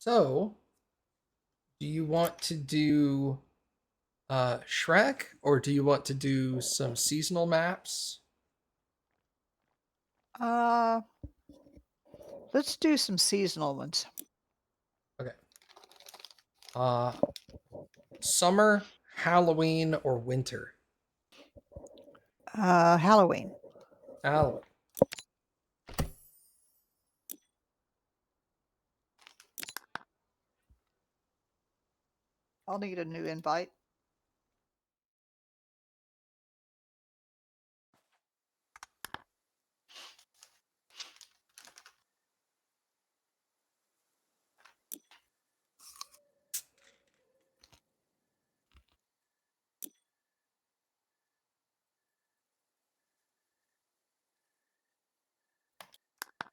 So, do you want to do Shrek or do you want to do some seasonal maps? Uh, let's do some seasonal ones. Okay. Uh Summer, Halloween, or winter? Halloween. Halloween. I'll need a new invite.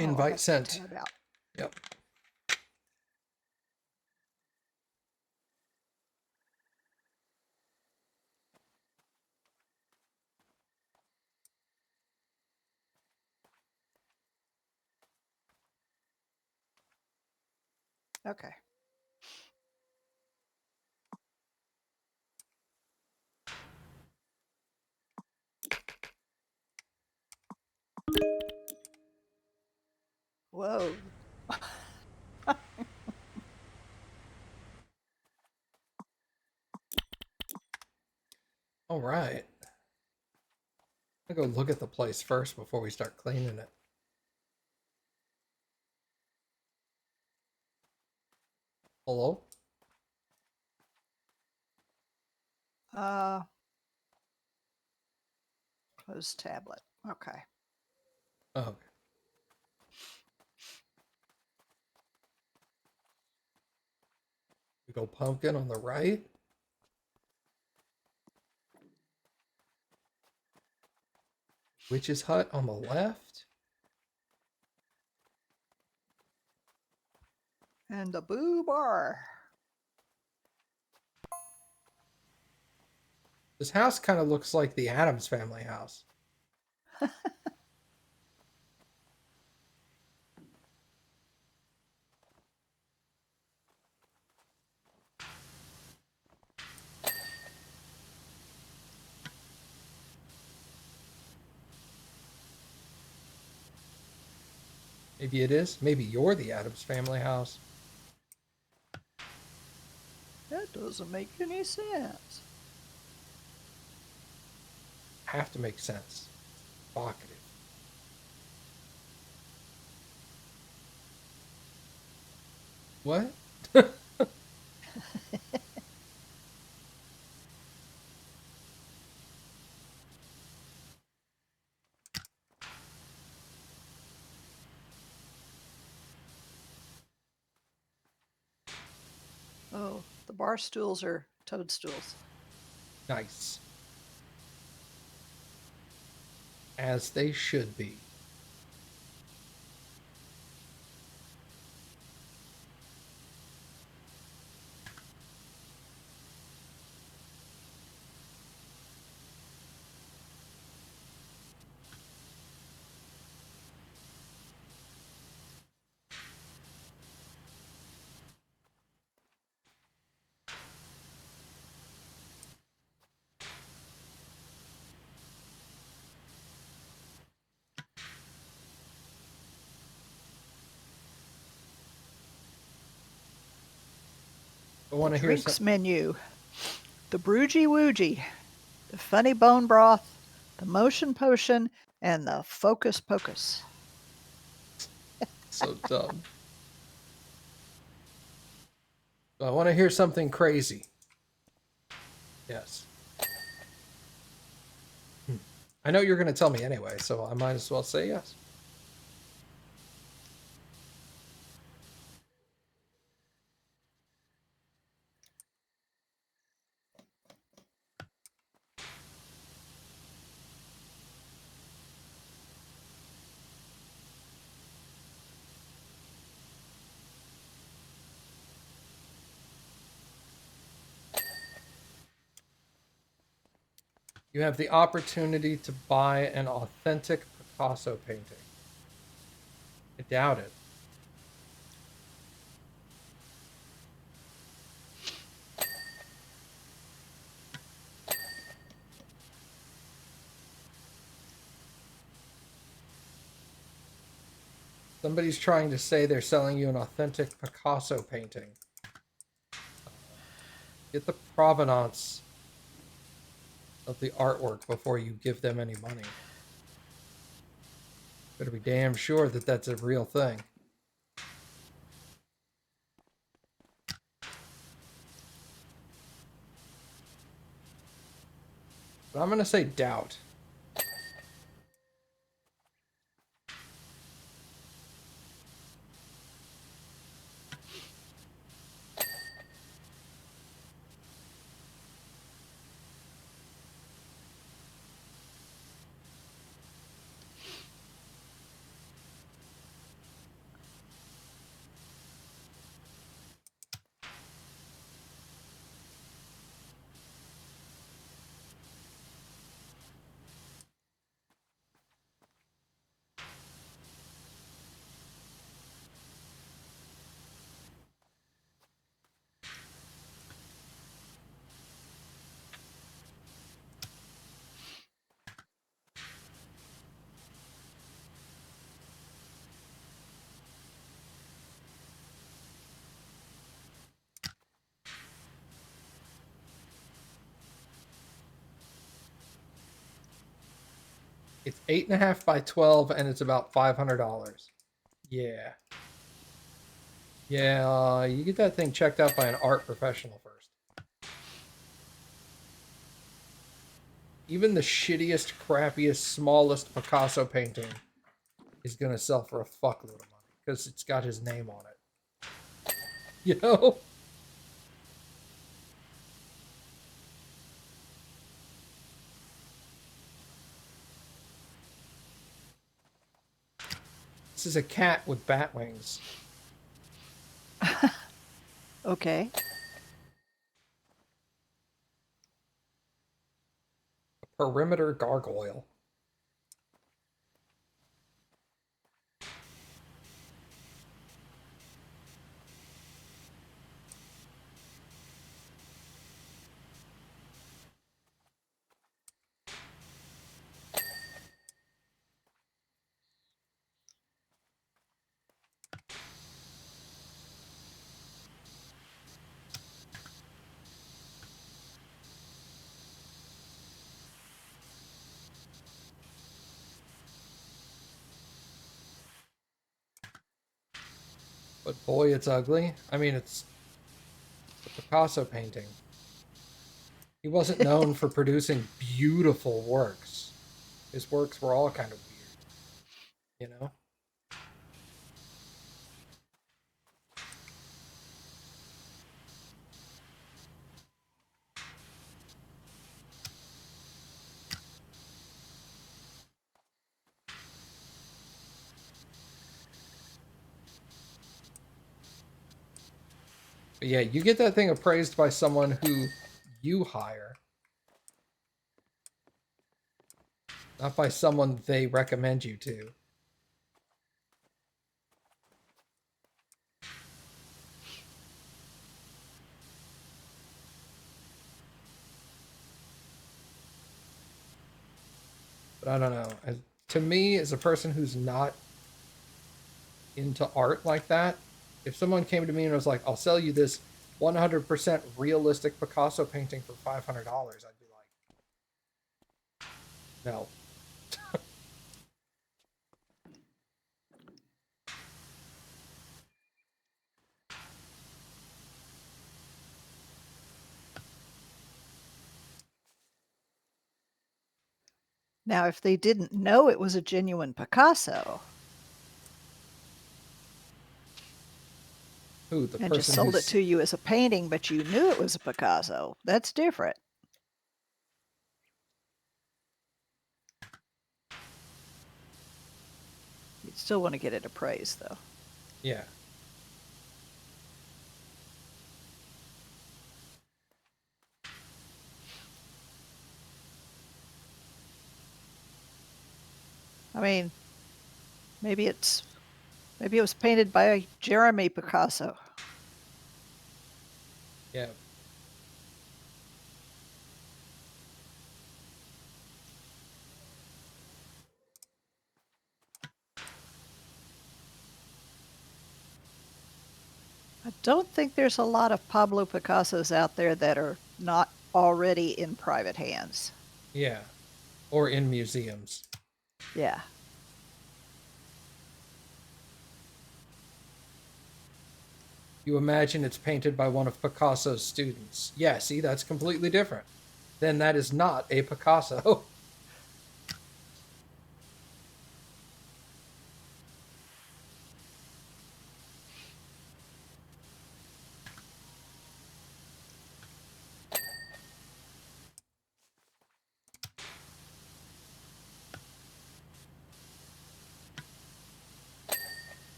Oh, I'll Invite have to sent. tab out. Yep. Okay. Whoa. All right. I'm gonna go look at the place first before we start cleaning it. Hello? Uh, close tablet. Okay. Oh, okay. We go pumpkin on the right. Witch's hut on the left. And the boo bar. This house kind of looks like the Adams family house. Maybe it is. Maybe you're the Adams family house. That doesn't make any sense. Have to make sense. Vocative. What? Oh, the bar stools are toadstools. Nice. As they should be. I want to hear some. Drinks menu. The Broogie Woogie. The Funny Bone Broth. The Motion Potion. And the Focus Pocus. So dumb. So I want to hear something crazy. Yes. I know you're going to tell me anyway, so I might as well say yes. You have the opportunity to buy an authentic Picasso painting. I doubt it. Somebody's trying to say they're selling you an authentic Picasso painting. Get the provenance of the artwork before you give them any money. Better be damn sure that that's a real thing. But I'm going to say doubt. It's 8.5 by 12 and it's about $500. Yeah. Yeah, you get that thing checked out by an art professional first. Even the shittiest, crappiest, smallest Picasso painting is going to sell for a fuckload of money because it's got his name on it. You know? This is a cat with bat wings. Okay. A perimeter gargoyle. But boy, it's ugly. I mean, it's a Picasso painting. He wasn't known for producing beautiful works. His works were all kind of weird, you know? But yeah, you get that thing appraised by someone who you hire, not by someone they recommend you to. But I don't know. To me, as a person who's not into art like that, if someone came to me and was like, "I'll sell you this 100% realistic Picasso painting for $500," I'd be like, "No." Now, if they didn't know it was a genuine Picasso Who, the and just person sold it who's to you as a painting, but you knew it was a Picasso, that's different. You'd still want to get it appraised, though. yeah. I mean, maybe it was painted by Jeremy Picasso. Yeah. I don't think there's a lot of Pablo Picassos out there that are not already in private hands. Yeah. Or in museums. Yeah. You imagine it's painted by one of Picasso's students. Yeah, see, that's completely different. Then that is not a Picasso.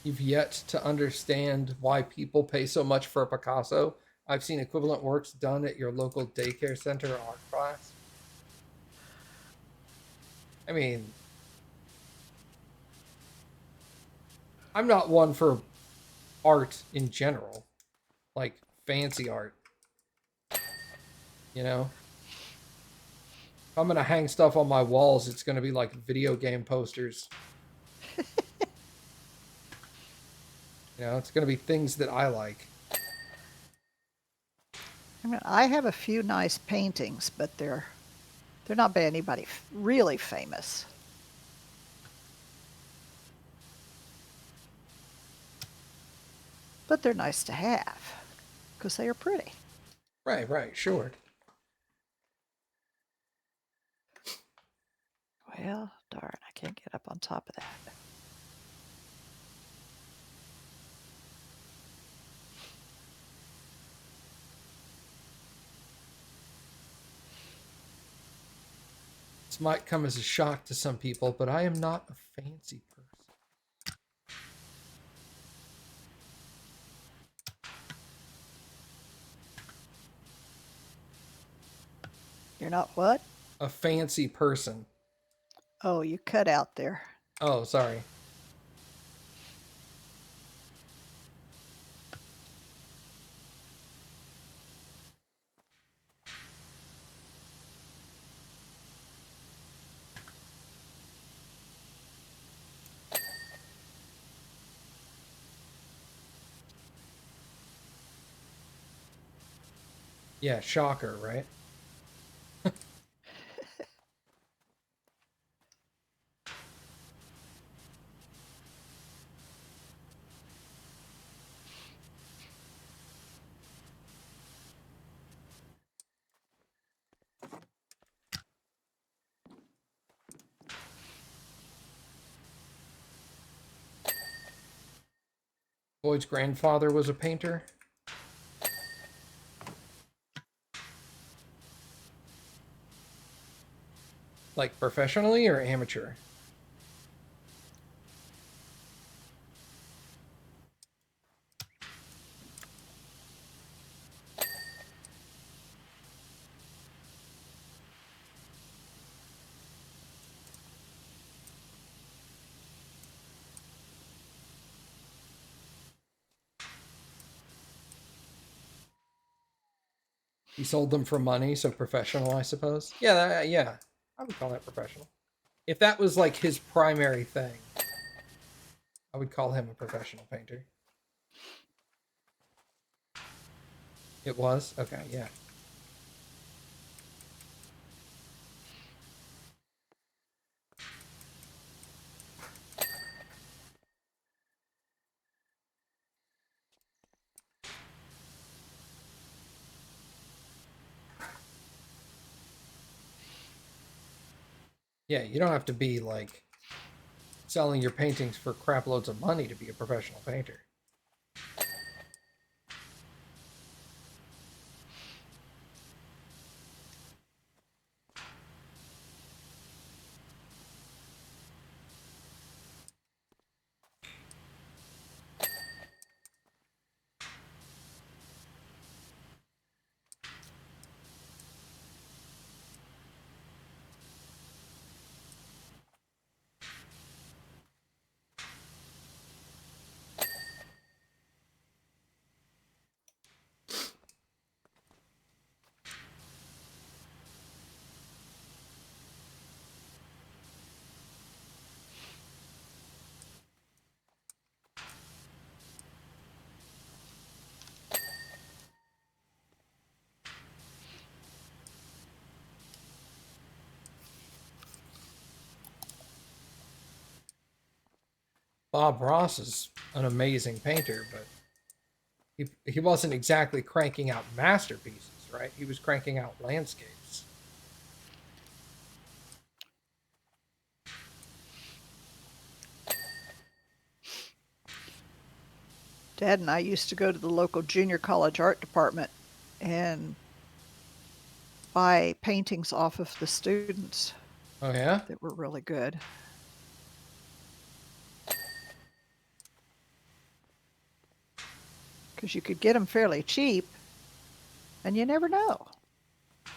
You've yet to understand why people pay so much for a Picasso. I've seen equivalent works done at your local daycare center or art class. I mean, I'm not one for art in general, like fancy art, you know? If I'm going to hang stuff on my walls, it's going to be like video game posters. You know, it's going to be things that I like. I mean, I have a few nice paintings, but they're not by anybody really famous. But they're nice to have because they are pretty. Right, sure. Well, darn, I can't get up on top of that. This might come as a shock to some people, but I am not a fancy person. You're not what? A fancy person. Oh, you cut out there. Oh, sorry. Yeah, shocker, right? Boyd's grandfather was a painter. Like professionally or amateur? He sold them for money, so professional, I suppose. Yeah, yeah. I would call that professional. If that was like his primary thing, I would call him a professional painter. It was? Okay, yeah. Yeah, you don't have to be like selling your paintings for crap loads of money to be a professional painter. Bob Ross is an amazing painter, but he wasn't exactly cranking out masterpieces, right? He was cranking out landscapes. Dad and I used to go to the local junior college art department and buy paintings off of the students Oh yeah? that were really good. Because you could get them fairly cheap, and you never know.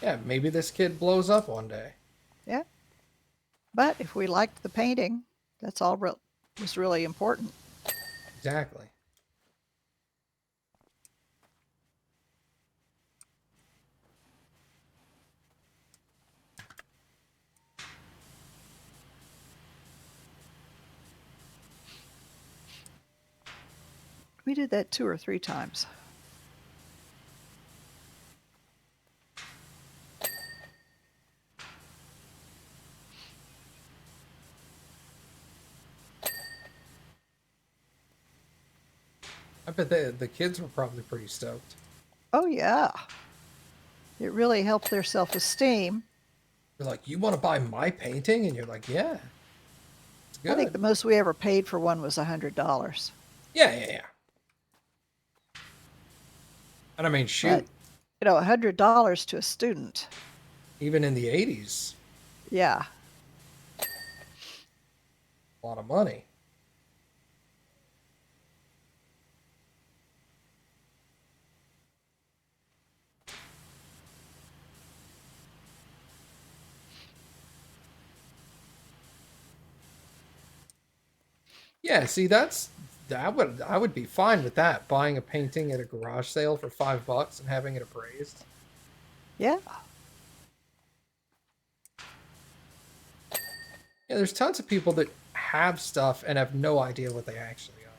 Yeah, maybe this kid blows up one day. Yeah. But if we liked the painting, that's all was really important. Exactly. We did that 2 or 3 times. I bet the kids were probably pretty stoked. Oh, yeah. It really helped their self-esteem. They're like, "You want to buy my painting?" And you're like, "Yeah, it's I think good." the most we ever paid for one was $100. Yeah, yeah, yeah. And I mean, But, shoot, $100 to a student. even in the '80s, Yeah. a lot of money. Yeah, see, I would be fine with that. Buying a painting at a garage sale for $5 and having it appraised. Yeah. Yeah, there's tons of people that have stuff and have no idea what they actually own.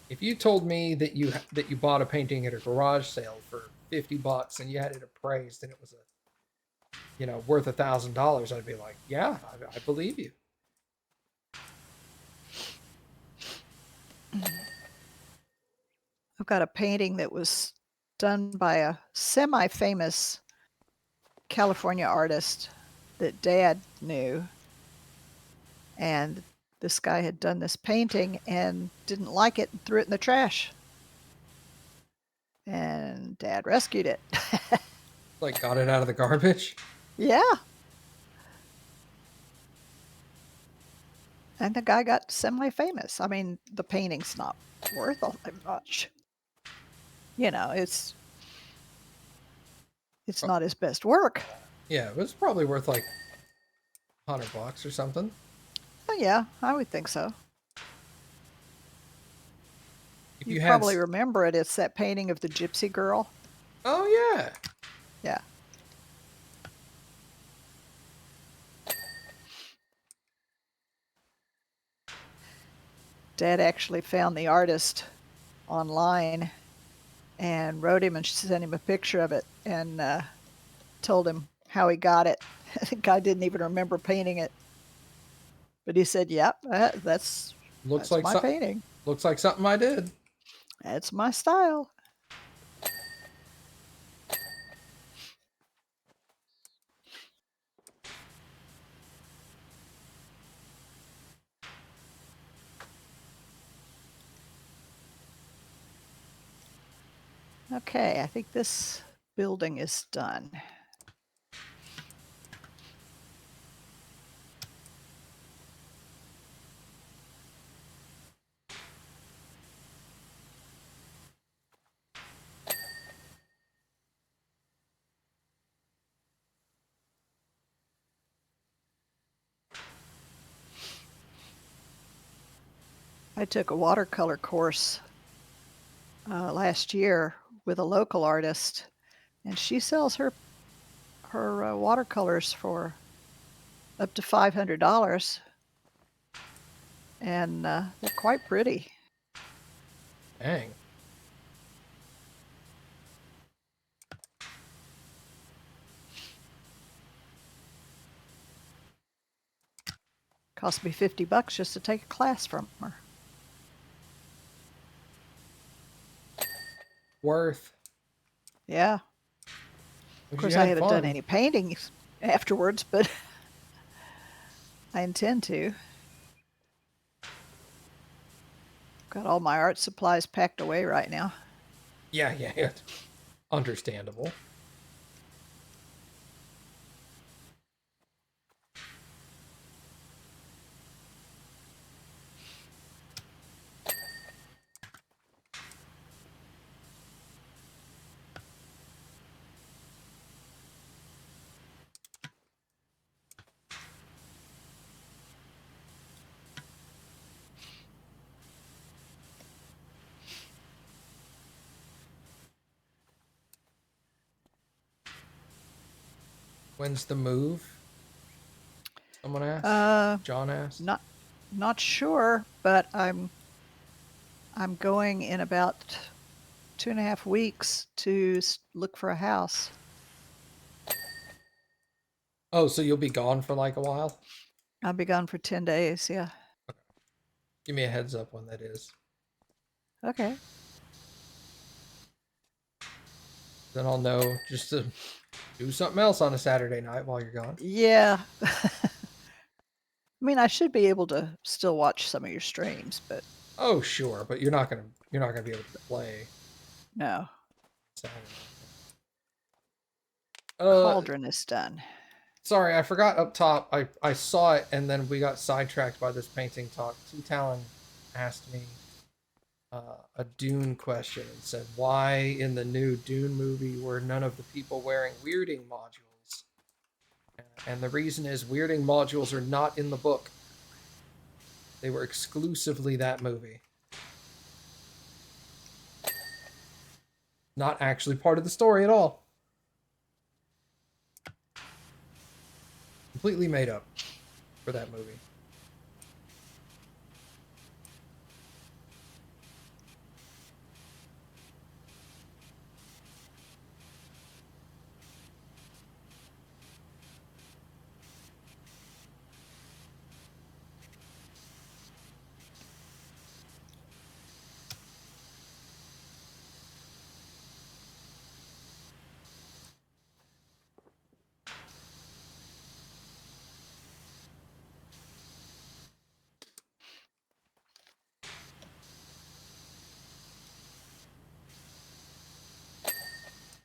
If you told me that you bought a painting at a garage sale for $50 and you had it appraised and it was worth $1,000, I'd be like, yeah, I believe you. I've got a painting that was done by a semi-famous California artist that Dad knew. And this guy had done this painting and didn't like it and threw it in the trash. And Dad rescued it. Like, got it out of the garbage. Yeah. And the guy got semi-famous. I mean, the painting's not worth all that much. It's Oh, not his best work. yeah, it was probably worth like $100 or something. Oh, yeah, I would think so. If You you had, probably remember it. It's that painting of the gypsy girl. oh yeah, Yeah. Dad actually found the artist online and wrote him and sent him a picture of it and told him how he got it. The guy didn't even remember painting it, but he said, "Yep, that's looks like my some, painting. looks like something I did. That's my style." Okay, I think this building is done. I took a watercolor course last year with a local artist, and she sells her watercolors for up to $500, and they're quite pretty. Dang. Cost me $50 just to take a class from her. Worth. Yeah. Of course, I haven't done any painting afterwards, but I intend to. Got all my art supplies packed away right now. Yeah. Understandable. When's the move? Someone asked. John asked. Not sure, but I'm going in about 2.5 weeks to look for a house. Oh, so you'll be gone for like a while? I'll be gone for 10 days, yeah. Okay. Give me a heads up when that is. Okay. Then I'll know just to do something else on a Saturday night while you're gone. Yeah. I mean, I should be able to still watch some of your streams, but Oh, sure, but you're not gonna be able to play. no. Saturday. Cauldron is done. Sorry, I forgot up top. I saw it and then we got sidetracked by this painting talk. T Talon asked me a Dune question and said, "Why in the new Dune movie were none of the people wearing weirding modules?" And the reason is weirding modules are not in the book. They were exclusively that movie. Not actually part of the story at all. Completely made up for that movie.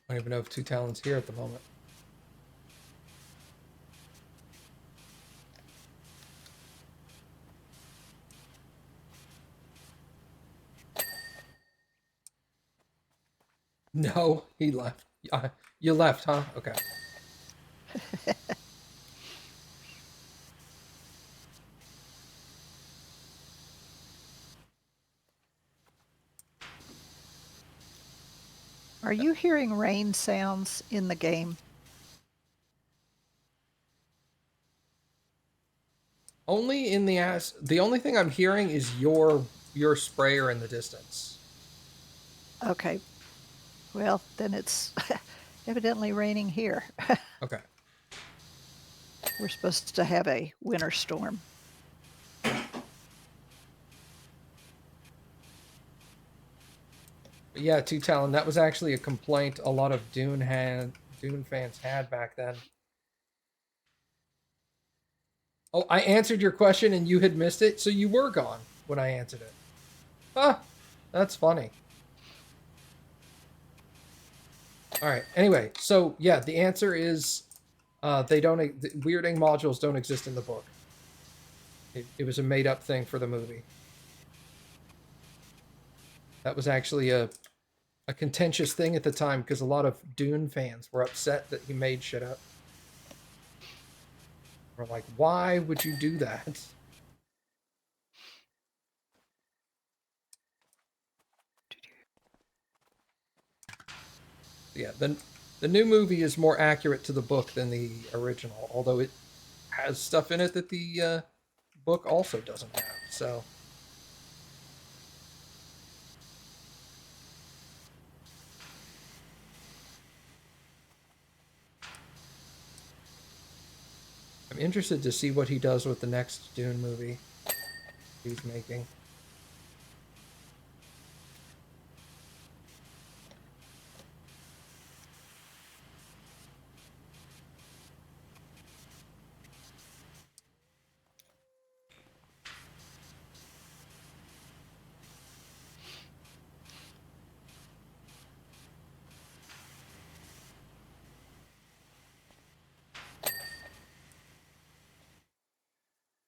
I don't even know if Two Talon's here at the moment. No, he left. You left, huh? Okay. Are you hearing rain sounds in the game? Only in the ass. The only thing I'm hearing is your sprayer in the distance. Okay. Well, then it's evidently raining here. Okay. We're supposed to have a winter storm. But yeah, Two Talon, that was actually a complaint a lot of Dune fans had back then. Oh, I answered your question and you had missed it, so you were gone when I answered it. Ah, that's funny. All right. Anyway, so yeah, the answer is they don't. Weirding modules don't exist in the book. It was a made up thing for the movie. That was actually a contentious thing at the time because a lot of Dune fans were upset that he made shit up. We're like, why would you do that? Yeah, the new movie is more accurate to the book than the original, although it has stuff in it that the book also doesn't have. So I'm interested to see what he does with the next Dune movie he's making.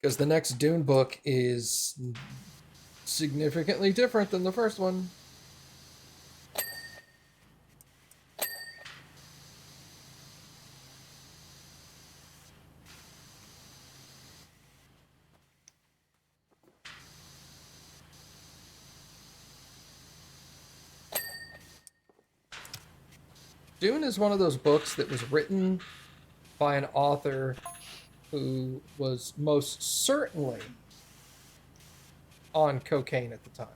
Because the next Dune book is significantly different than the first one. Dune is one of those books that was written by an author who was most certainly on cocaine at the time.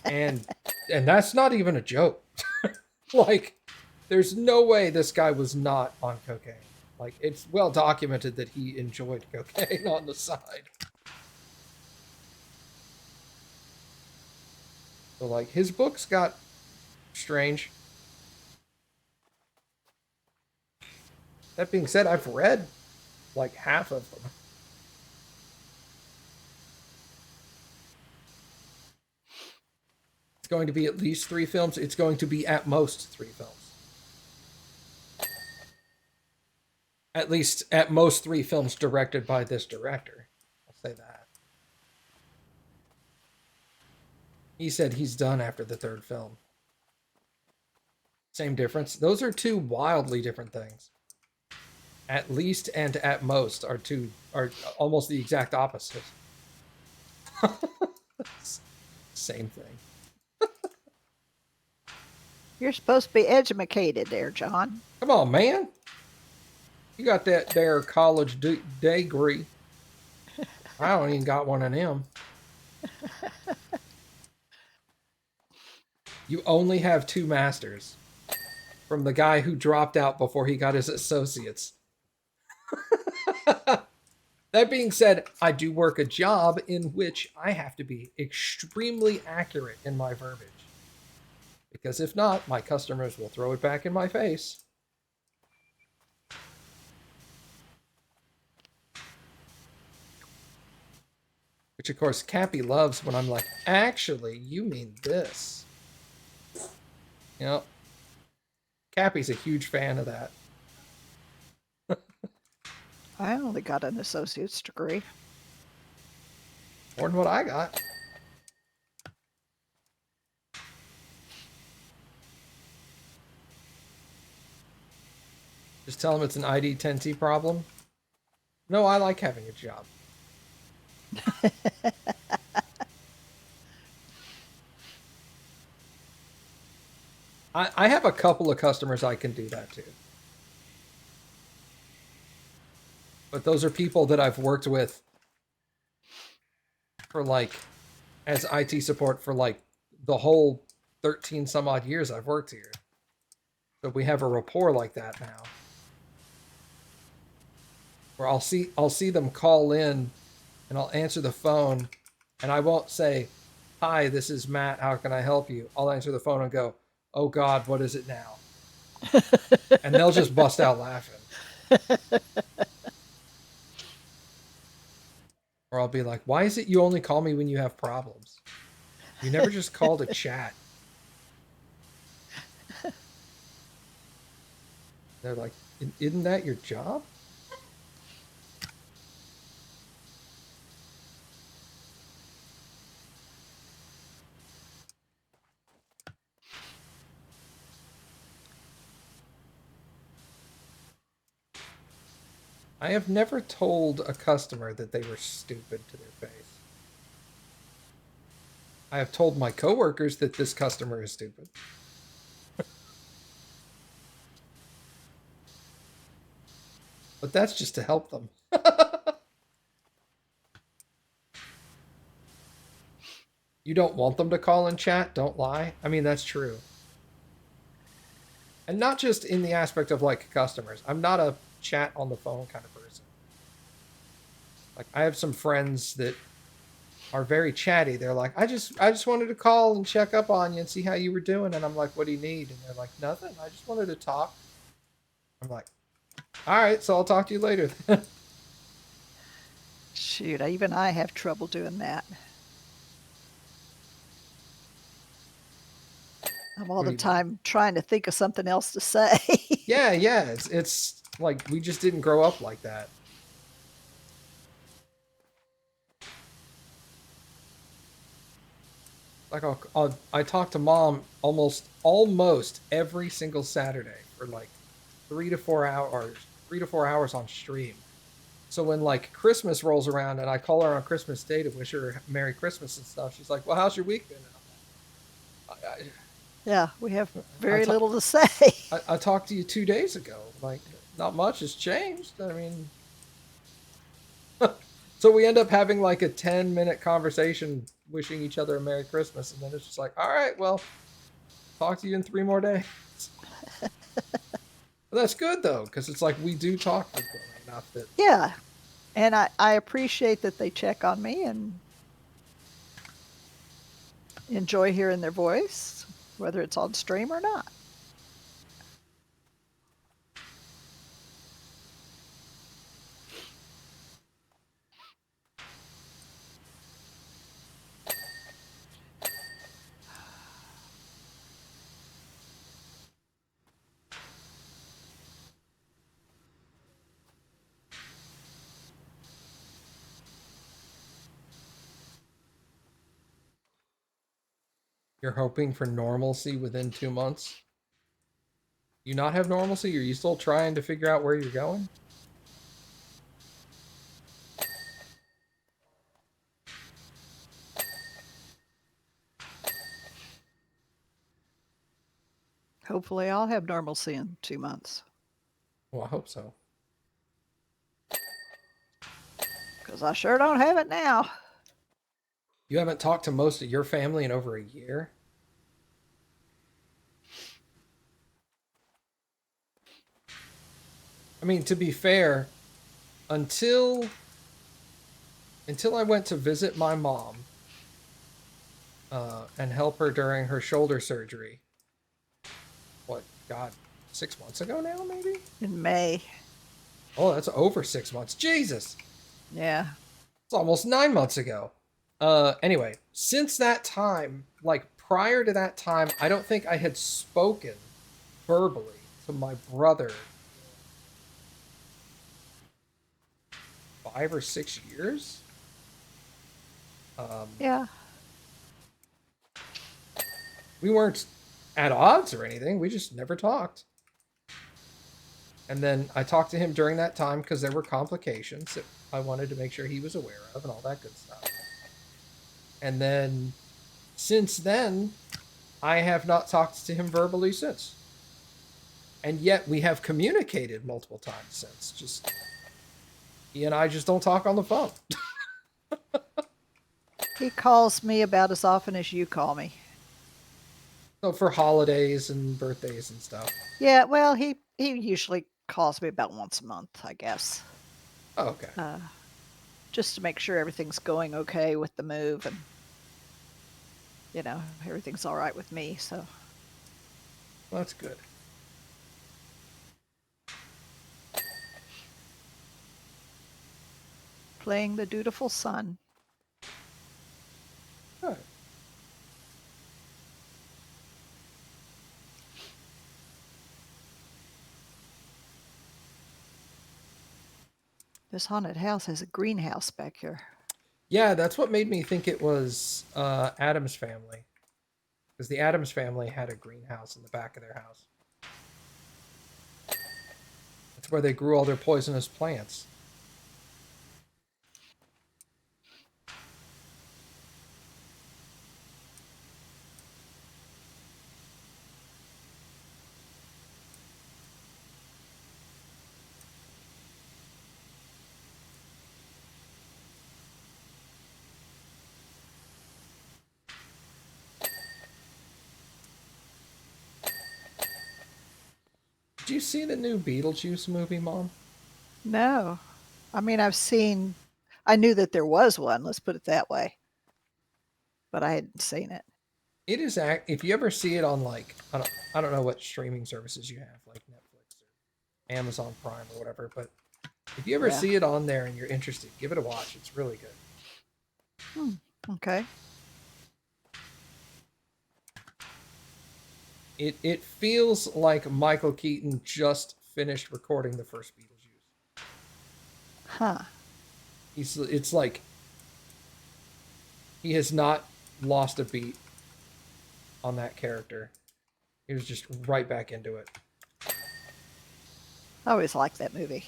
And that's not even a joke. Like, there's no way this guy was not on cocaine. Like, it's well documented that he enjoyed cocaine on the side. So, like, his books got strange. That being said, I've read like half of them. It's going to be at least 3 films. It's going to be at most 3 films. At least, at most 3 films directed by this director. I'll say that. He said he's done after the 3rd film. Same difference. Those are 2 wildly different things. At least and at most are almost the exact opposite. Same thing. You're supposed to be educated there, John. Come on, man. You got that there college degree. I don't even got one of them. You only have 2 masters from the guy who dropped out before he got his associates. That being said, I do work a job in which I have to be extremely accurate in my verbiage. Because if not, my customers will throw it back in my face. Which, of course, Cappy loves when I'm like, actually, you mean this. You know, Cappy's a huge fan of that. I only got an associate's degree. More than what I got. Just tell them it's an ID 10T problem. No, I like having a job. I have a couple of customers I can do that to. But those are people that I've worked with for like, as IT support for like the whole 13 some odd years I've worked here. So we have a rapport like that now. Where I'll see them call in and I'll answer the phone and I won't say, "Hi, this is Matt, how can I help you?" I'll answer the phone and go, "Oh God, what is it now?" And they'll just bust out laughing. Or I'll be like, "Why is it you only call me when you have problems? You never just call to chat." They're like, "Isn't that your job?" I have never told a customer that they were stupid to their face. I have told my coworkers that this customer is stupid. But that's just to help them. You don't want them to call and chat, don't lie. I mean, that's true. And not just in the aspect of like customers. I'm not a chat on the phone kind of person. Like I have some friends that are very chatty. They're like, I just wanted to call and check up on you and see how you were doing. And I'm like, what do you need? And they're like, nothing. I just wanted to talk. I'm like, all right, so I'll talk to you later. Shoot, even I have trouble doing that. I'm all What do the you mean? time trying to think of something else to say. Yeah, yeah. It's like we just didn't grow up like that. Like I talk to mom almost every single Saturday for like 3 to 4 hours, 3 to 4 hours on stream. So when like Christmas rolls around and I call her on Christmas Day to wish her Merry Christmas and stuff, she's like, "Well, how's your week been?" Yeah, we have I, I, very ta- little to say. I talked to you 2 days ago. Like, not much has changed. I mean, so we end up having like a 10-minute conversation wishing each other a Merry Christmas, and then it's just like, all right, well, talk to you in 3 more days. But that's good though, because it's like we do talk frequently enough that Yeah, and I appreciate that they check on me and enjoy hearing their voice, whether it's on stream or not. you're hoping for normalcy within 2 months. You not have normalcy? Are you still trying to figure out where you're going? Hopefully, I'll have normalcy in 2 months Well, I hope so. because I sure don't have it now. You haven't talked to most of your family in over a year? I mean, to be fair, until until I went to visit my mom and help her during her shoulder surgery. What, God, 6 months ago now, maybe? In May. Oh, that's over 6 months. Jesus, Yeah. it's almost 9 months ago. Anyway, since that time, like prior to that time, I don't think I had spoken verbally to my brother in 5 or 6 years. Um, Yeah. we weren't at odds or anything. We just never talked. And then I talked to him during that time because there were complications that I wanted to make sure he was aware of and all that good stuff. And then since then, I have not talked to him verbally since. And yet we have communicated multiple times since. Just he and I just don't talk on the phone. He calls me about as often as you call me. So for holidays and birthdays and stuff. Yeah, well, he usually calls me about once a month, I guess, Oh, okay. just to make sure everything's going okay with the move and everything's all right with me. So Well, that's good. playing the dutiful son. Good. This haunted house has a greenhouse back here. Yeah, that's what made me think it was Adam's family. Because the Adams family had a greenhouse in the back of their house. That's where they grew all their poisonous plants. Did you see the new Beetlejuice movie, Mom? No, I mean I've seen I knew that there was one, let's put it that way, but I hadn't seen it. It is if you ever see it on like I don't know what streaming services you have like Netflix or Amazon Prime or whatever, but if you ever Yeah. see it on there and you're interested, give it a watch. It's really good. Okay. It feels like Michael Keaton just finished recording the first Beetlejuice. Huh. It's like he has not lost a beat on that character. He was just right back into it. I always liked that movie.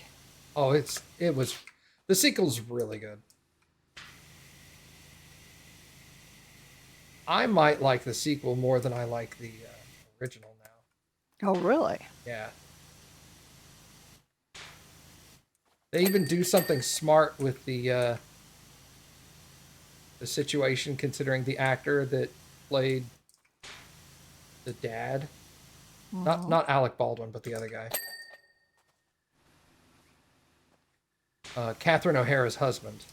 Oh, it was the sequel's really good. I might like the sequel more than I like the original now. Oh, really? Yeah. They even do something smart with the situation, considering the actor that played the dad, not Alec Baldwin, but the other guy, Catherine O'Hara's husband.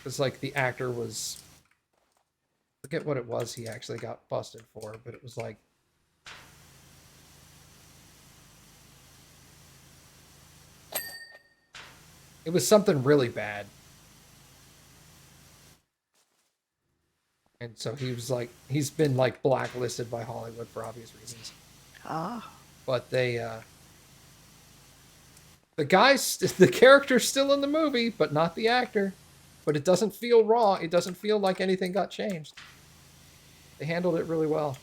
It's like the actor was, forget what it was he actually got busted for, but it was like it was something really bad. And so he was like, he's been like blacklisted by Hollywood for obvious reasons. Ah. But the character's still in the movie, but not the actor. But it doesn't feel raw. It doesn't feel like anything got changed. They handled it really well.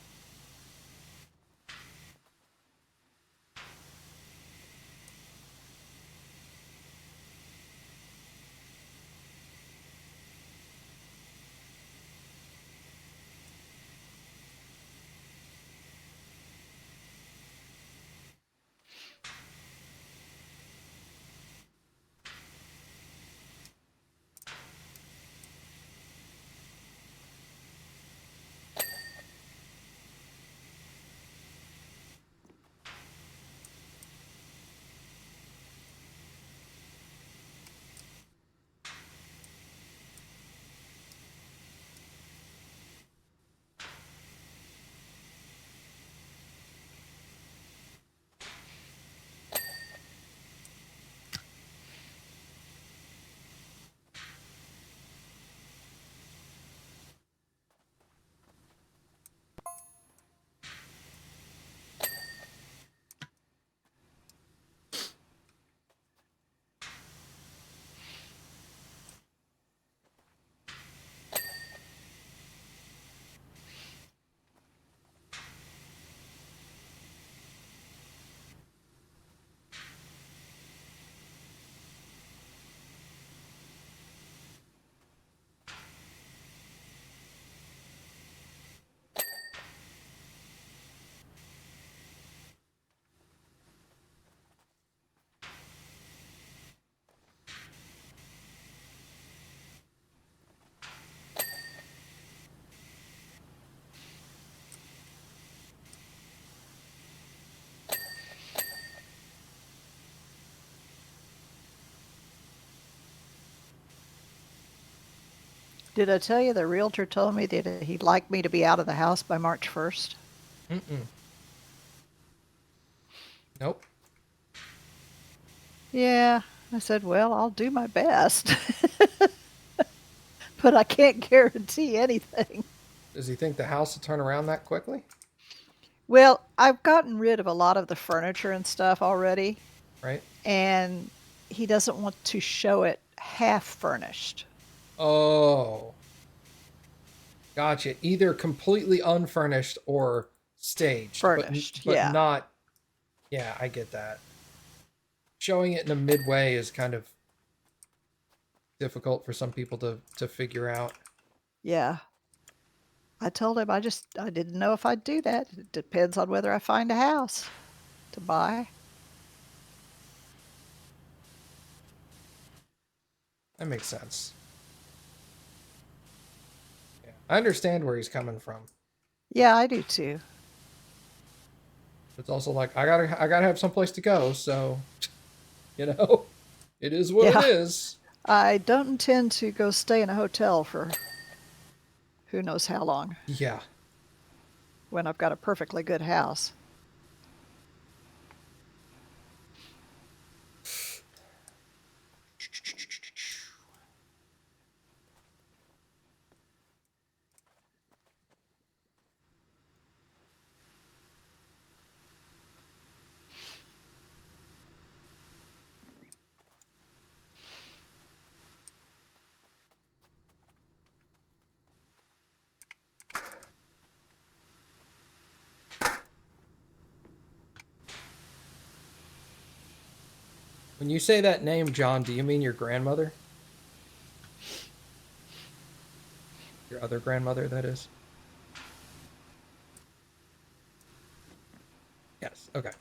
Did I tell you the realtor told me that he'd like me to be out of the house by March 1st? Mm-mm. Nope. Yeah. I said, well, I'll do my best. But I can't guarantee anything. Does he think the house will turn around that quickly? Well, I've gotten rid of a lot of the furniture and stuff already, Right? and he doesn't want to show it half furnished. Oh. Gotcha. Either completely unfurnished or staged. Furnished, but yeah. not. Yeah, I get that. Showing it in a midway is kind of difficult for some people to figure out. Yeah. I told him I didn't know if I'd do that. It depends on whether I find a house to buy. That makes sense. Yeah. I understand where he's coming from. Yeah, I do too. It's also like I gotta have some place to go, so You know, it is what it Yeah. is. I don't intend to go stay in a hotel for who knows how long Yeah. when I've got a perfectly good house. When you say that name, John, do you mean your grandmother? Your other grandmother, that is? Yes. Okay.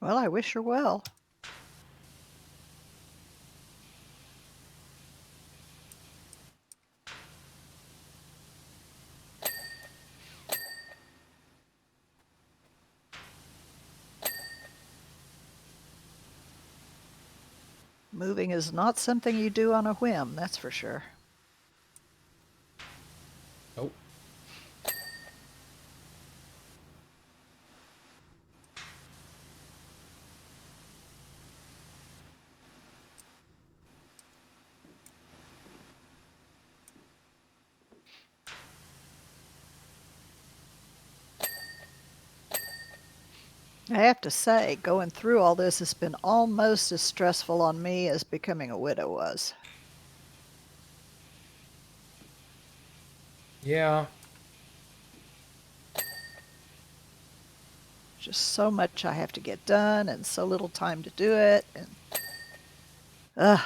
Well, I wish her well. Moving is not something you do on a whim, that's for sure. Nope. I have to say, going through all this has been almost as stressful on me as becoming a widow was. Yeah. Just so much I have to get done and so little time to do it. And ugh.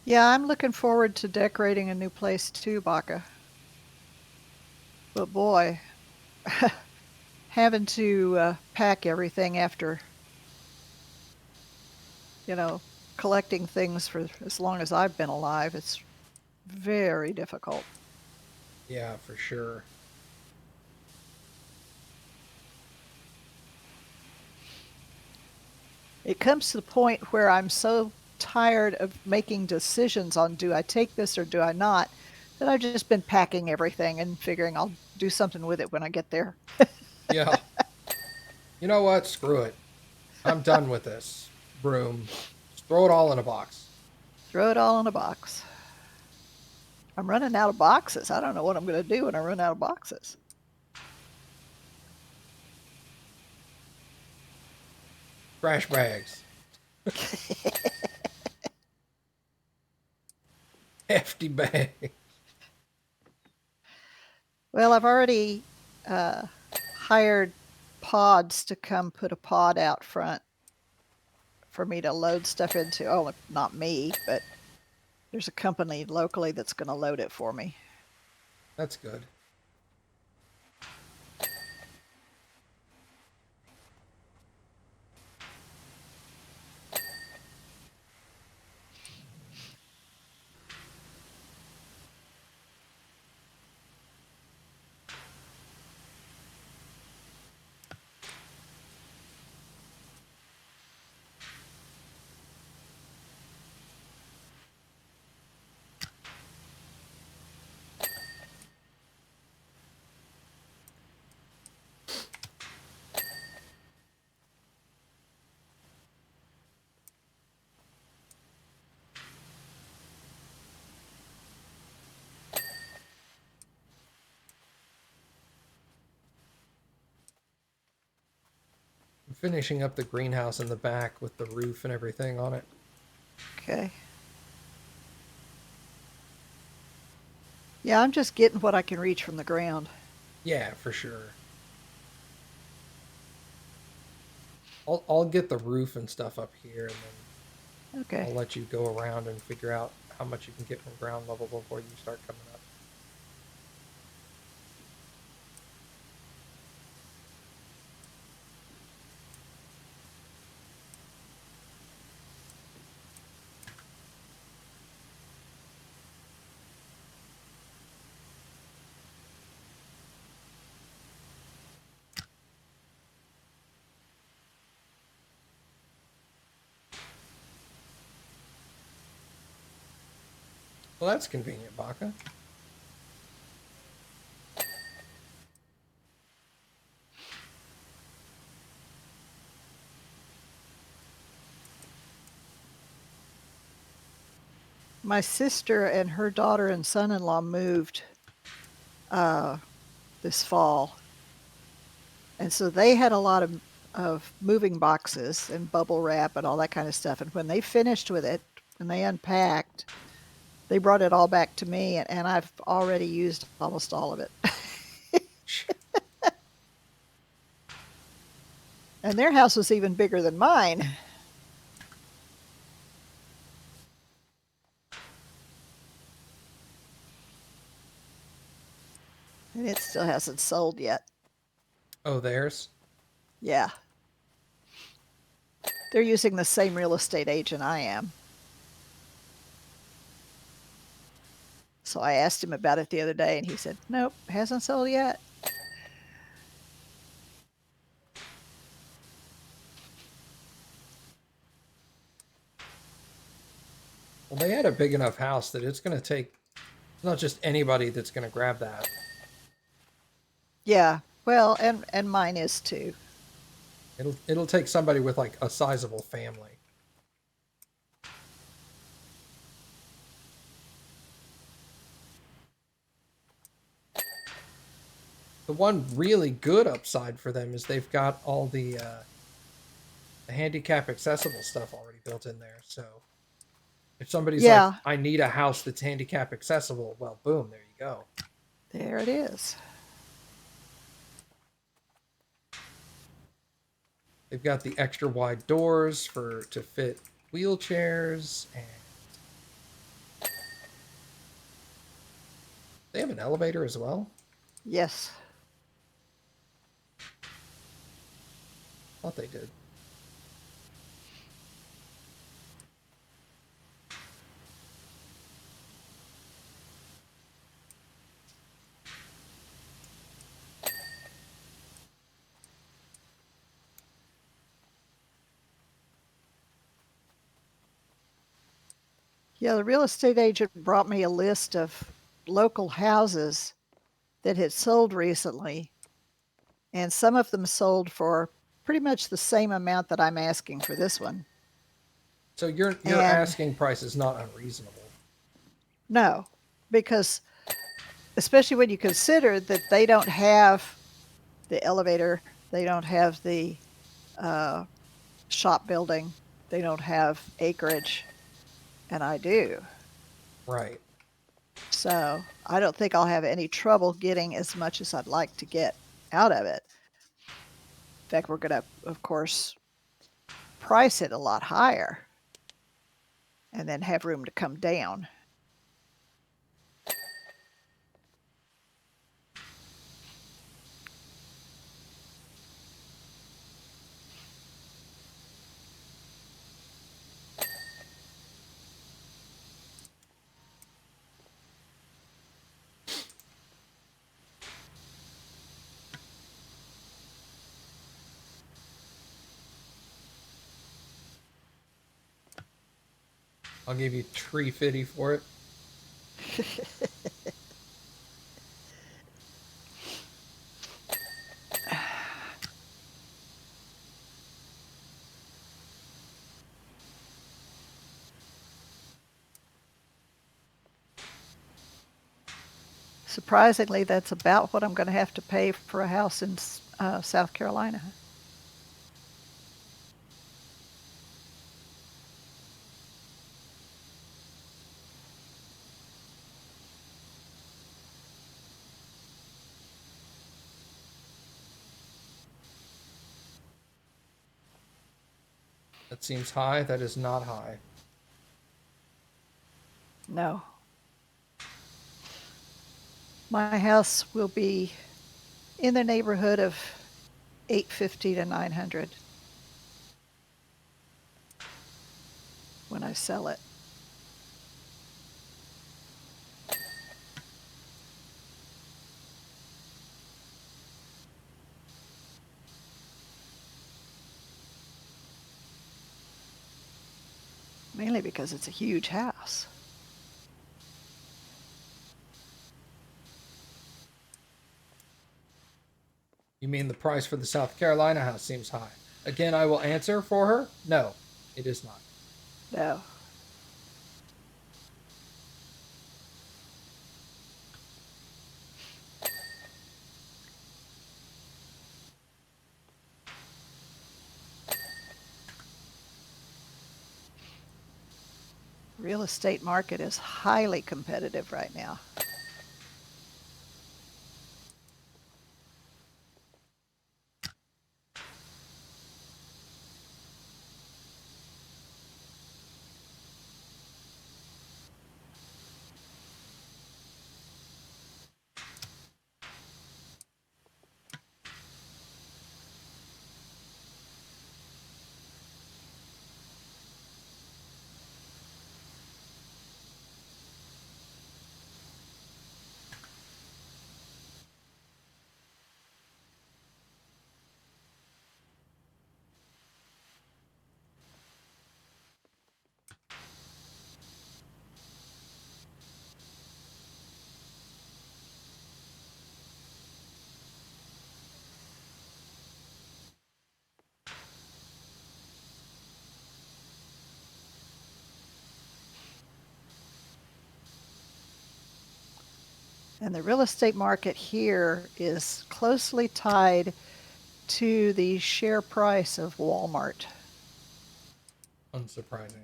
Yeah, I'm looking forward to decorating a new place too, Baka. But boy, having to pack everything after, you know, collecting things for as long as I've been alive, it's very difficult. Yeah, for sure. It comes to the point where I'm so tired of making decisions on do I take this or do I not that I've just been packing everything and figuring I'll do something with it when I get there. Yeah. You know what? Screw it. I'm done with this broom. Just throw it all in a box. Throw it all in a box. I'm running out of boxes. I don't know what I'm going to do when I run out of boxes. Trash bags. Hefty bag. Well, I've already uh, hired pods to come put a pod out front for me to load stuff into. Oh, not me, but there's a company locally that's going to load it for me. That's good. I'm finishing up the greenhouse in the back with the roof and everything on it. Okay. Yeah, I'm just getting what I can reach from the ground. Yeah, for sure. I'll get the roof and stuff up here, and then Okay. I'll let you go around and figure out how much you can get from ground level before you start coming up. Well, that's convenient, Baka. My sister and her daughter and son-in-law moved this fall. And so they had a lot of moving boxes and bubble wrap and all that kind of stuff. And when they finished with it, when they unpacked, they brought it all back to me, and I've already used almost all of it. And their house was even bigger than mine. And it still hasn't sold yet. Oh, theirs? Yeah. They're using the same real estate agent I am. So I asked him about it the other day, and he said, nope, hasn't sold yet. Well, they had a big enough house that it's going to take, it's not just anybody that's going to grab that. Yeah. Well, and mine is too. It'll take somebody with like a sizable family. The one really good upside for them is they've got all the handicap accessible stuff already built in there. So if somebody's like, Yeah. I need a house that's handicap accessible, well, boom, there you go. There it is. They've got the extra wide doors to fit wheelchairs, and they have an elevator as well. Yes. Thought they did. Yeah, the real estate agent brought me a list of local houses that had sold recently, and some of them sold for pretty much the same amount that I'm asking for this one. So your And asking price is not unreasonable. no, because especially when you consider that they don't have the elevator, they don't have the shop building, they don't have acreage, and I do. Right. So I don't think I'll have any trouble getting as much as I'd like to get out of it. In fact, we're going to, of course, price it a lot higher and then have room to come down. I'll give you $3.50 for it. Surprisingly, that's about what I'm going to have to pay for a house in South Carolina. That seems high. That is not high. No. My house will be in the neighborhood of $850 to $900 when I sell it. Mainly because it's a huge house. You mean the price for the South Carolina house seems high? Again, I will answer for her. No, it is not. No. Real estate market is highly competitive right now. And the real estate market here is closely tied to the share price of Walmart. Unsurprisingly.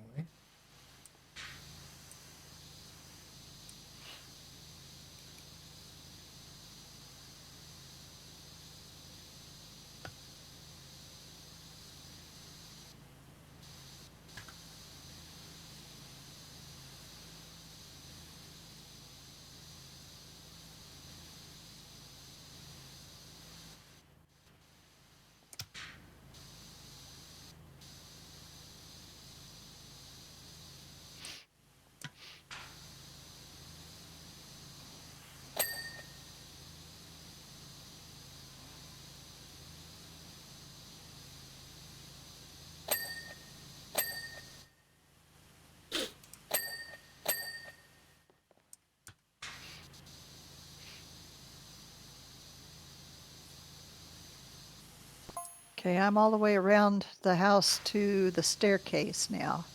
Okay, I'm all the way around the house to the staircase now.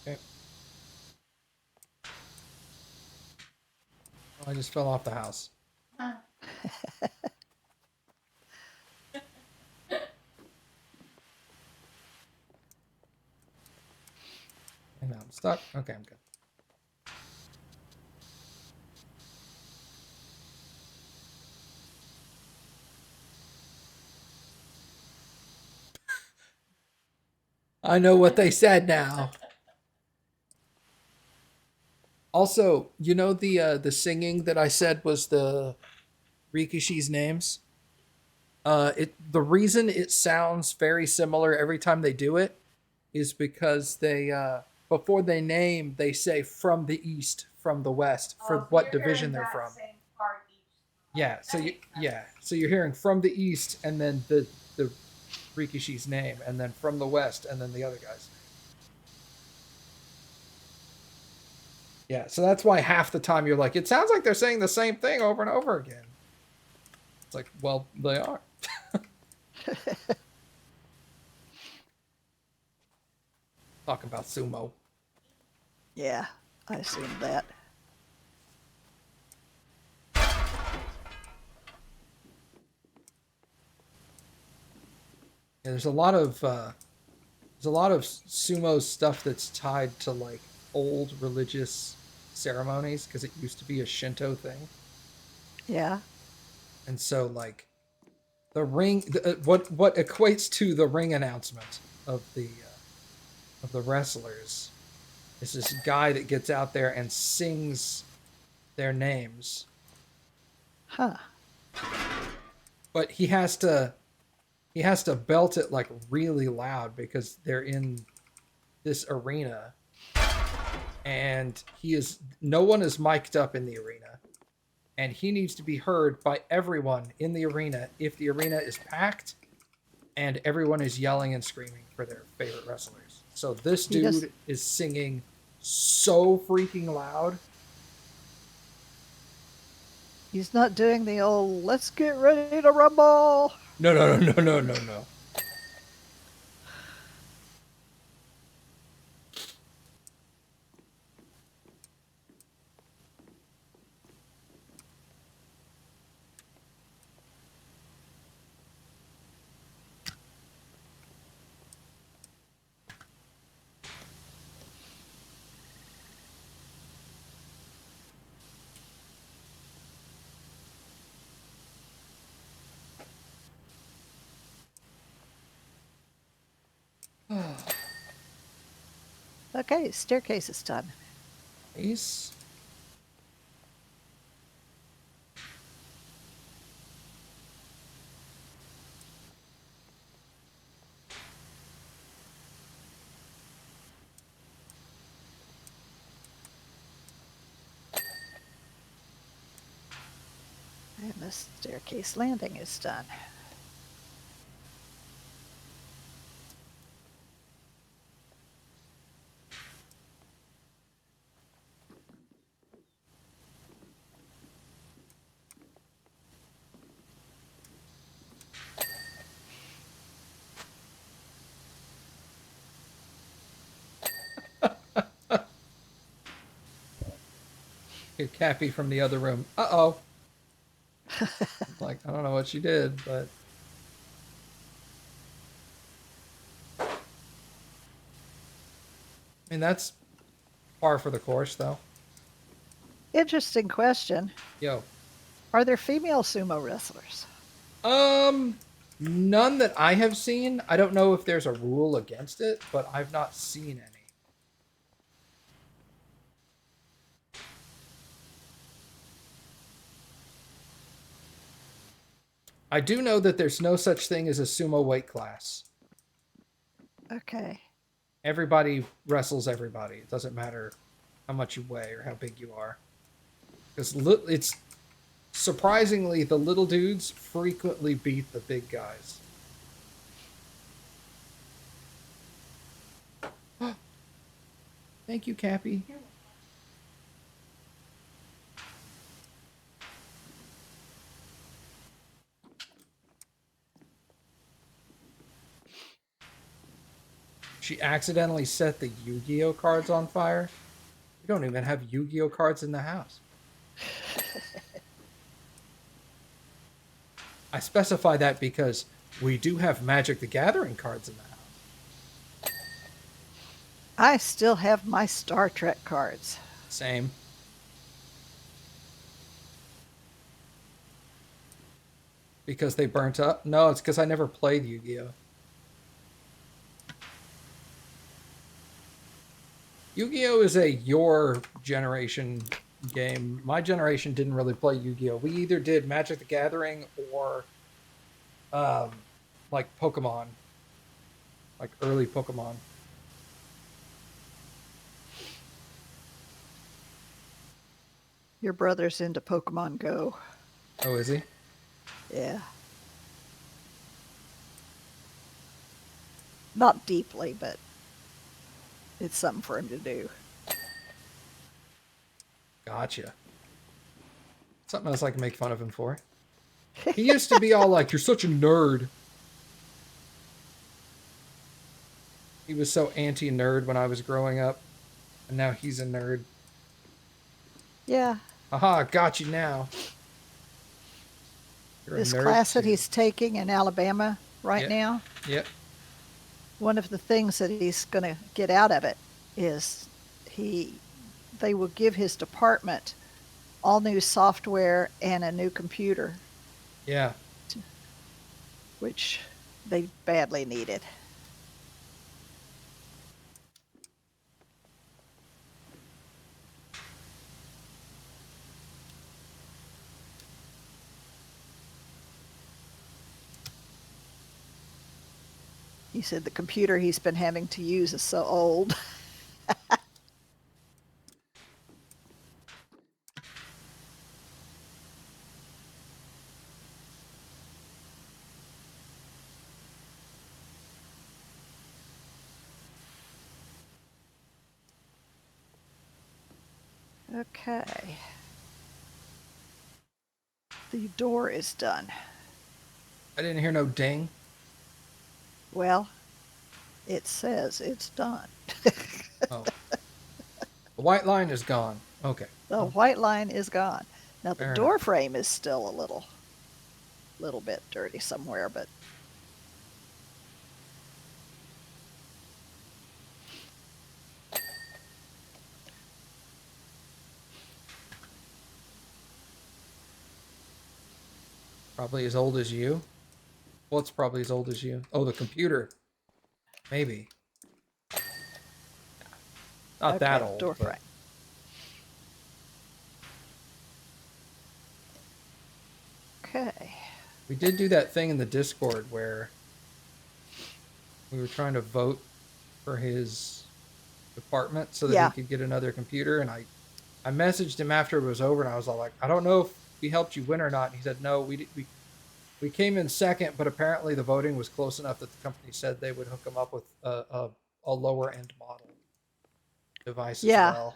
Okay. Oh, I just fell off the house. And now I'm stuck. Okay, I'm good. I know what they said now. Also, you know the singing that I said was the Rikishi's names? The reason it sounds very similar every time they do it is because they before they name they say from the east, from the west, for so what you're division hearing they're that from. same part each Yeah, time. so That you makes sense. yeah, so you're hearing from the east and then the Rikishi's name, and then from the west and then the other guy's name. Yeah, so that's why half the time you're like, it sounds like they're saying the same thing over and over again. It's like, well, they are. Talk about sumo. Yeah, I assumed that. Yeah, there's a lot of sumo stuff that's tied to like old religious ceremonies because it used to be a Shinto thing, Yeah. and so like the ring, what equates to the ring announcement of the wrestlers is this guy that gets out there and sings their names, Huh. but he has to belt it like really loud because they're in this arena and he is no one is mic'd up in the arena and he needs to be heard by everyone in the arena if the arena is packed and everyone is yelling and screaming for their favorite wrestlers. So this He does. dude is singing so freaking loud. He's not doing the old "Let's get ready to rumble." No. Okay, staircase is done. Nice. And the staircase landing is done. Hear Cappy from the other room. Uh-oh. Like, I don't know what she did, but I mean that's par for the course though. Interesting question. Yo. Are there female sumo wrestlers? Um, none that I have seen. I don't know if there's a rule against it, but I've not seen any. I do know that there's no such thing as a sumo weight class. Okay. Everybody wrestles everybody. It doesn't matter how much you weigh or how big you are. Because it's surprisingly the little dudes frequently beat the big guys. Thank you, Cappy. She accidentally set the Yu-Gi-Oh cards on fire. We don't even have Yu-Gi-Oh cards in the house. I specify that because we do have Magic the Gathering cards in the house. I still have my Star Trek cards. Same. Because they burnt up? No, it's because I never played Yu-Gi-Oh. Yu-Gi-Oh is a your generation game. My generation didn't really play Yu-Gi-Oh. We either did Magic the Gathering or like Pokemon, like early Pokemon. Your brother's into Pokemon Go. Oh, is he? Yeah. Not deeply, but it's something for him to do. Gotcha. Something else I can make fun of him for. He used to be all like, "You're such a nerd." He was so anti-nerd when I was growing up, and now he's a nerd. Yeah. Haha, got you now. You're a This nerd class that too. he's taking in Alabama right Yep. now, Yep. one of the things that he's going to get out of it is they will give his department all new software and a new computer, Yeah. which they badly needed. He said the computer he's been having to use is so old. Okay. The door is done. I didn't hear no ding. Well, it says it's done. Oh. The white line is gone. Okay. The white line is gone. Now the Fair door enough. frame is still a little bit dirty somewhere, but Probably as old as you. What's probably as old as you? Oh, the computer. Maybe. Not that okay, old, door but frame. Okay. we did do that thing in the Discord where we were trying to vote for his department so that he Yeah. could get another computer, and I messaged him after it was over, and I was all like, I don't know if we helped you win or not. And he said, no, we came in second, but apparently the voting was close enough that the company said they would hook him up with a lower end model device as Yeah. well.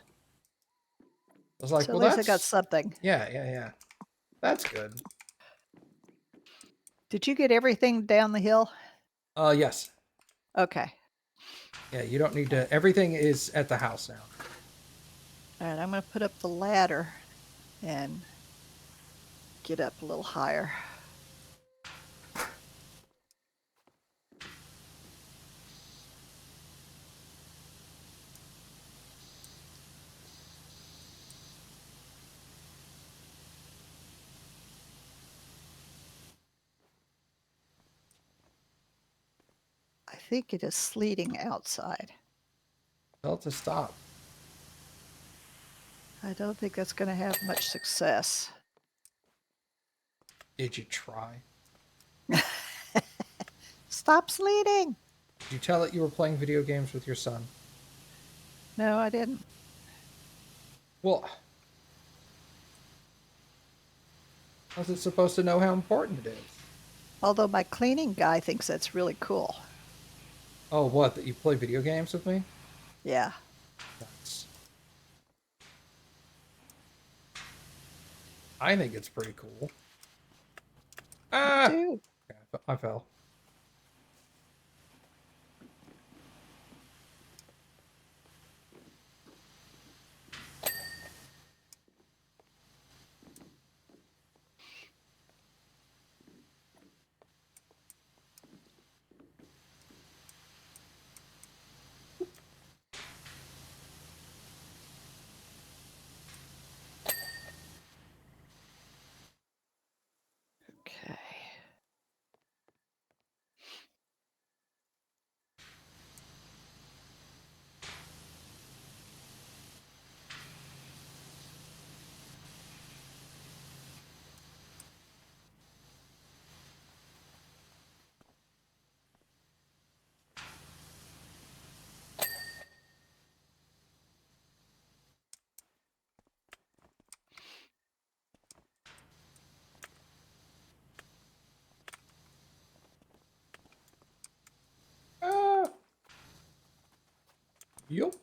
I was like, So well, at least I got that's something. yeah. That's good. Did you get everything down the hill? Yes. Okay. Yeah, you don't need to. Everything is at the house now. All right, I'm going to put up the ladder and get up a little higher. I think it is sleeting outside. Tell it to stop. I don't think that's going to have much success. Did you try? Stop sleeting. Did you tell it you were playing video games with your son? No, I didn't. Well, how's it supposed to know how important it is? Although my cleaning guy thinks that's really cool. Oh, what? That you play video games with me? Yeah. Nice. I think it's pretty cool. Ah! Dude. Okay, I fell. Okay. Yup.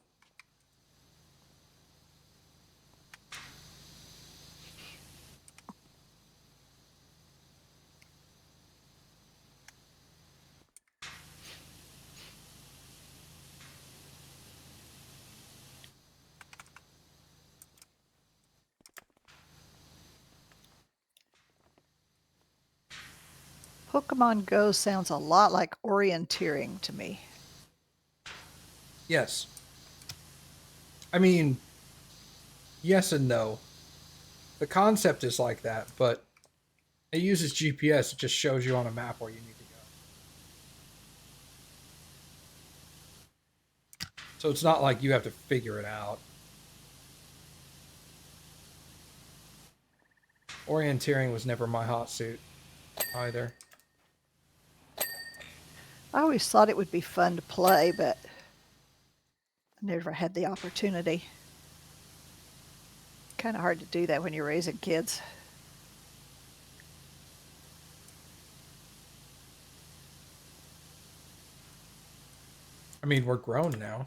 Pokemon Go sounds a lot like orienteering to me. Yes. I mean, yes and no. The concept is like that, but it uses GPS. It just shows you on a map where you need to go. So it's not like you have to figure it out. Orienteering was never my hot suit either. I always thought it would be fun to play, but I never had the opportunity. Kind of hard to do that when you're raising kids. I mean, we're grown now.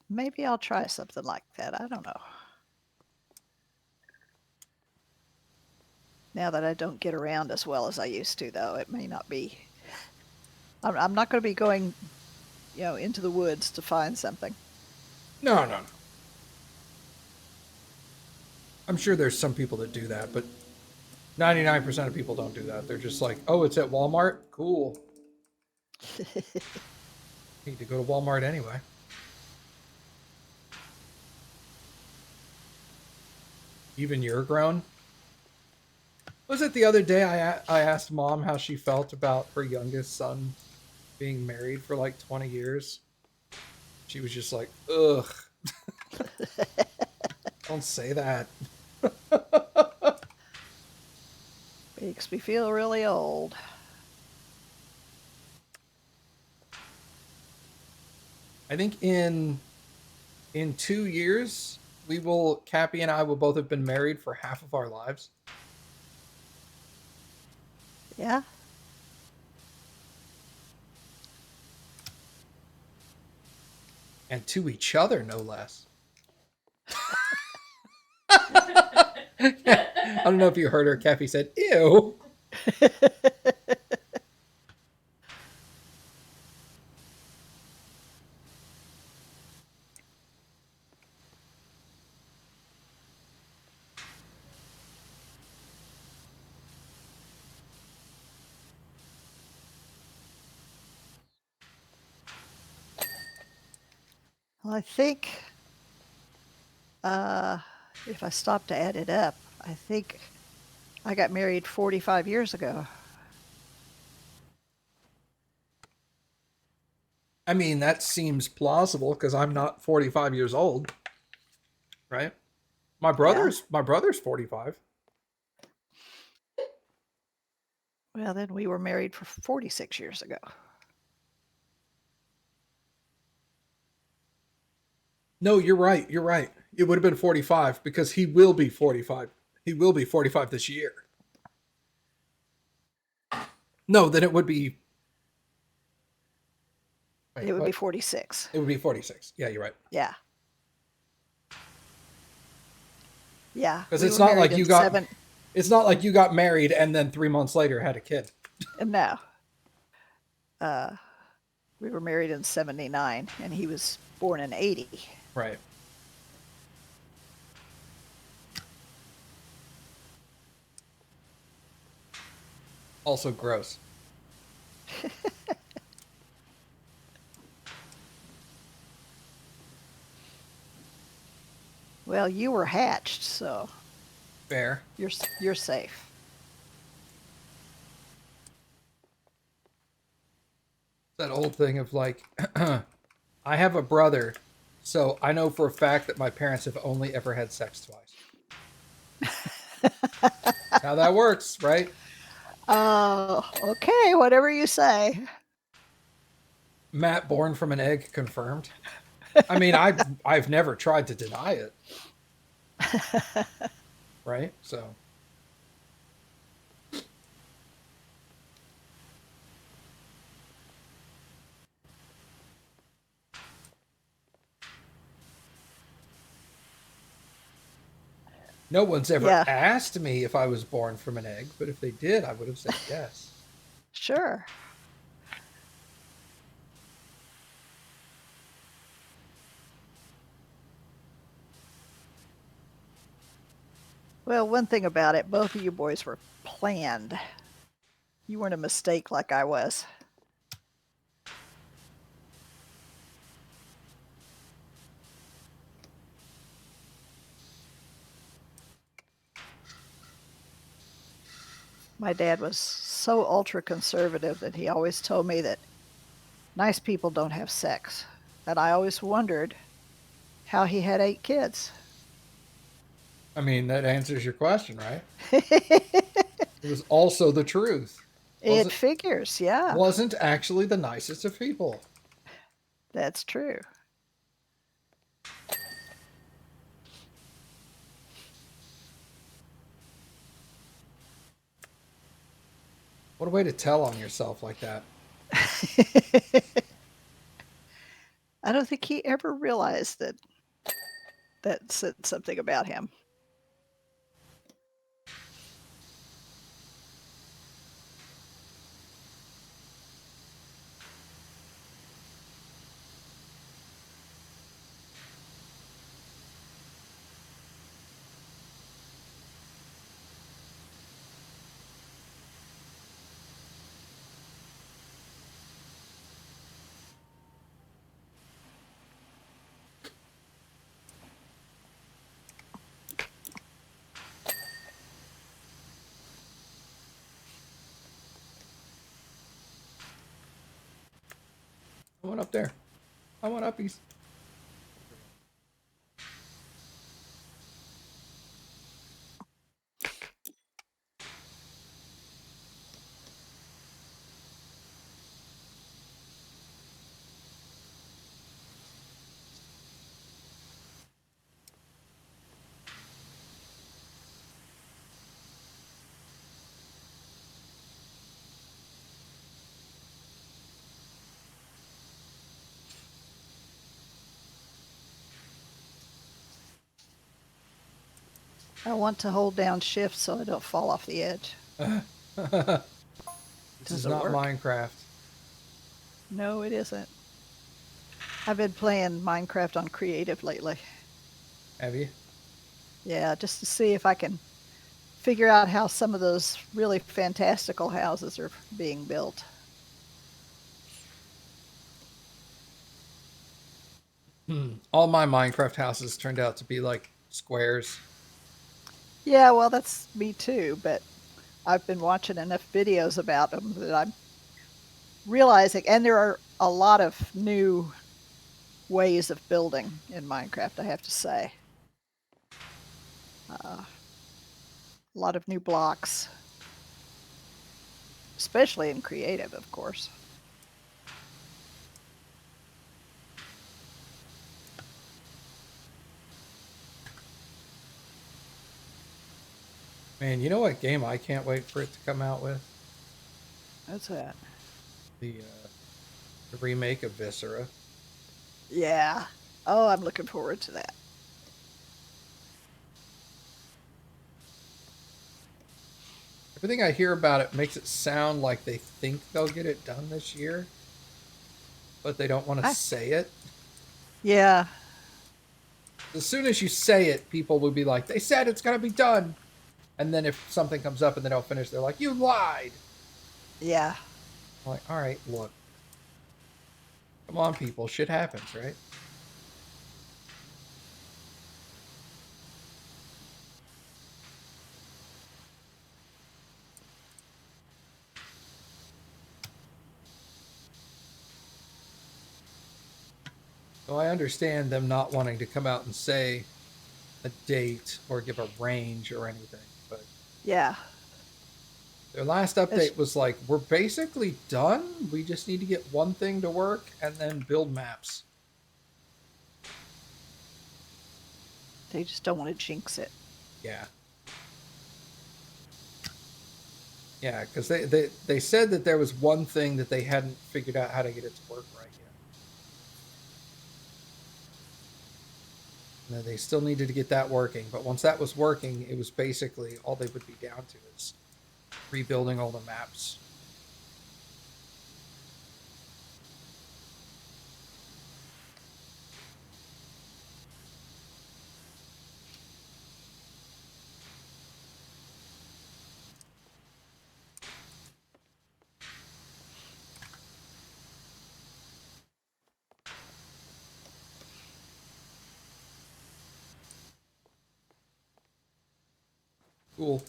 Maybe I'll try something like that. I don't know. Now that I don't get around as well as I used to, though, it may not be. I'm not going to be going, into the woods to find something. No. I'm sure there's some people that do that, but 99% of people don't do that. They're just like, oh, it's at Walmart? Cool. Need to go to Walmart anyway. Even you're grown? Was it the other day I asked Mom how she felt about her youngest son being married for like 20 years? She was just like, ugh. Don't say that. Makes me feel really old. I think in 2 years, Cappy and I will both have been married for half of our lives. Yeah. And to each other, no less. I don't know if you heard her. Cappy said, ew. Well, I think if I stop to add it up, I think I got married 45 years ago. I mean, that seems plausible because I'm not 45 years old, right? My brother's 45. Well, then we were married for 46 years ago. No, you're right. You're right. It would have been 45 because he will be 45. He will be 45 this year. No, then it would be. Wait, It would what? be 46. It would be 46. Yeah, you're right. Yeah. Yeah. Because we it's were not married like you in got. It's not like you got married and then 3 months later had a kid. No. We were married in 79, and he was born in 80. Right. Also gross. Well, you were hatched, so Fair. you're safe. That old thing of like, I have a brother, so I know for a fact that my parents have only ever had sex twice. How that works, right? Okay, whatever you say. Matt, born from an egg, confirmed. I mean, I've never tried to deny it, right? So No one's ever Yeah. asked me if I was born from an egg, but if they did, I would have said yes. Sure. Well, one thing about it, both of you boys were planned. You weren't a mistake like I was. My dad was so ultra conservative that he always told me that nice people don't have sex. And I always wondered how he had 8 kids. I mean, that answers your question, right? It was also the truth. It figures, yeah. Wasn't actually the nicest of people. That's true. What a way to tell on yourself like that. I don't think he ever realized that that said something about him. I went up there. I went uppies. I want to hold down shift so I don't fall off the edge. This Does is it not work? Minecraft. No, it isn't. I've been playing Minecraft on creative lately. Have you? Yeah, just to see if I can figure out how some of those really fantastical houses are being built. All my Minecraft houses turned out to be like squares. Yeah, well, that's me too, but I've been watching enough videos about them that I'm realizing, and there are a lot of new ways of building in Minecraft, I have to say. A lot of new blocks, especially in creative, of course. Man, you know what game I can't wait for it to come out with? That's that. The remake of Viscera. Yeah. Oh, I'm looking forward to that. Everything I hear about it makes it sound like they think they'll get it done this year, but they don't want to say it. Yeah. As soon as you say it, people will be like, they said it's going to be done. And then if something comes up and they don't finish, they're like, you lied. Yeah. I'm like, all right, look. Come on, people. Shit happens, right? So I understand them not wanting to come out and say a date or give a range or anything, but Yeah. their last update was like, we're basically done. We just need to get one thing to work and then build maps. They just don't want to jinx it. Yeah. Yeah, because they said that there was one thing that they hadn't figured out how to get it to work right yet. And then they still needed to get that working. But once that was working, it was basically all they would be down to is rebuilding all the maps. Cool.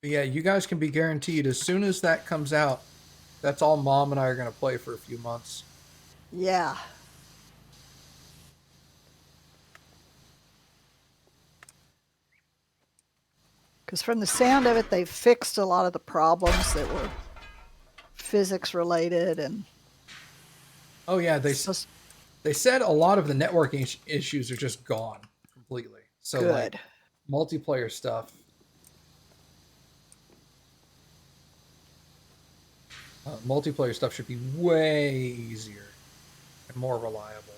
But yeah, you guys can be guaranteed as soon as that comes out, that's all Mom and I are going to play for a few months. Yeah. Because from the sound of it, they've fixed a lot of the problems that were physics related and. Oh yeah, they said a lot of the networking issues are just gone completely. So good. like multiplayer stuff. Multiplayer stuff should be way easier and more reliable.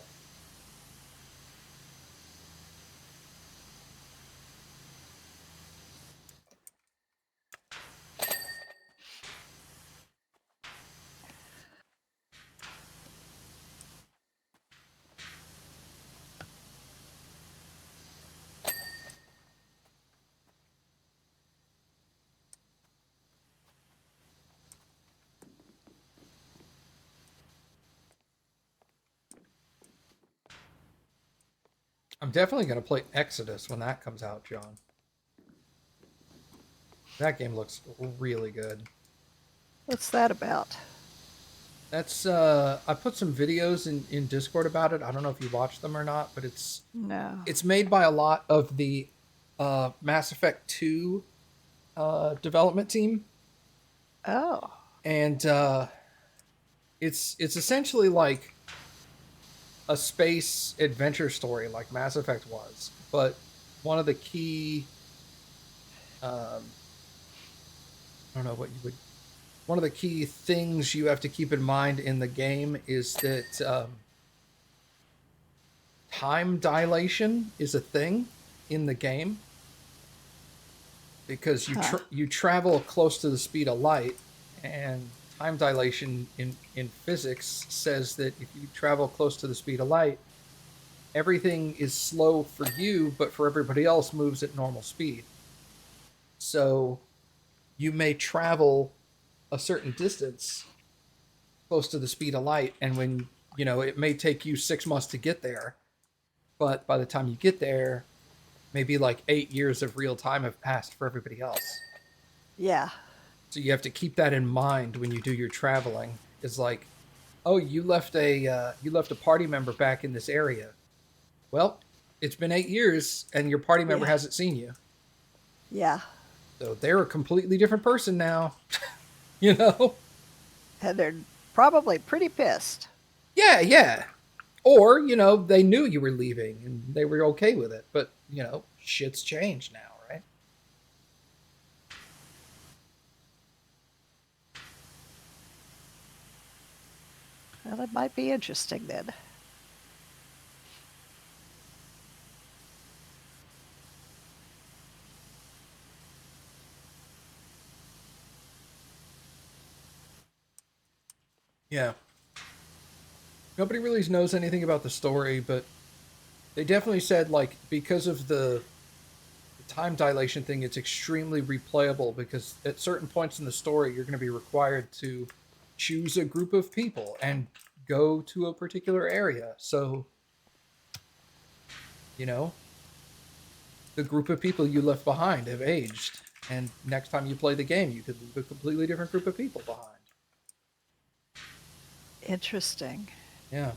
I'm definitely going to play Exodus when that comes out, John. That game looks really good. What's that about? That's I put some videos in Discord about it. I don't know if you watched them or not, but it's made by a lot of the Mass Effect 2 development team. Oh. And it's essentially like a space adventure story like Mass Effect was, but one of the key I don't know what you would one of the key things you have to keep in mind in the game is that time dilation is a thing in the game because you travel close to the speed of light, and time dilation in physics says that if you travel close to the speed of light, everything is slow for you, but for everybody else moves at normal speed. So you may travel a certain distance close to the speed of light, and when it may take you 6 months to get there, but by the time you get there, maybe like 8 years of real time have passed for everybody else. Yeah. So you have to keep that in mind when you do your traveling. It's like, oh, you left a party member back in this area. Well, it's been 8 years and your party member hasn't seen you. Yeah. So they're a completely different person now. You know? And they're probably pretty pissed. Yeah, yeah. Or, they knew you were leaving and they were okay with it. But, shit's changed now, right? Well, it might be interesting then. Yeah. Nobody really knows anything about the story, but they definitely said, like, because of the time dilation thing, it's extremely replayable because at certain points in the story, you're going to be required to choose a group of people and go to a particular area. So, the group of people you left behind have aged. And next time you play the game, you could leave a completely different group of people behind. Interesting. Yeah.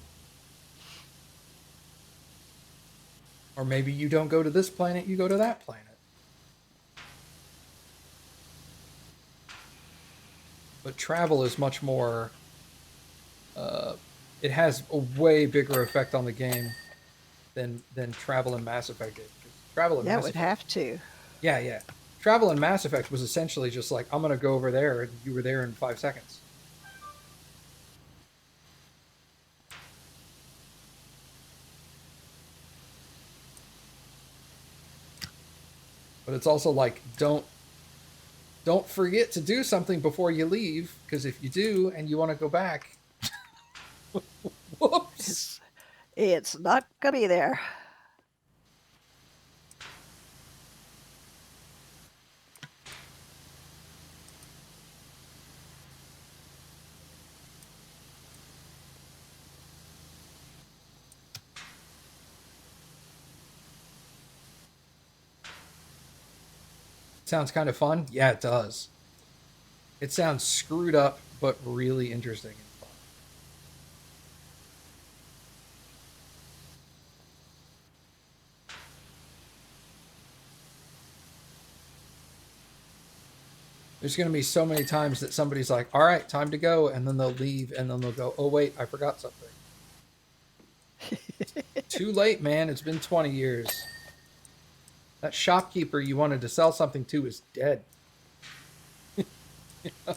Or maybe you don't go to this planet, you go to that planet. But travel is much more... it has a way bigger effect on the game than travel in Mass Effect did. 'Cause travel in Yeah, it Mass would Effect... have to. Yeah, yeah. Travel in Mass Effect was essentially just like, I'm going to go over there, and you were there in 5 seconds. But it's also like, don't forget to do something before you leave, because if you do and you want to go back, whoops. It's not gonna be there. Sounds kind of fun. Yeah, it does. It sounds screwed up, but really interesting and fun. There's going to be so many times that somebody's like, all right, time to go. And then they'll leave and then they'll go, oh, wait, I forgot something. Too late, man. It's been 20 years. That shopkeeper you wanted to sell something to is dead. You know?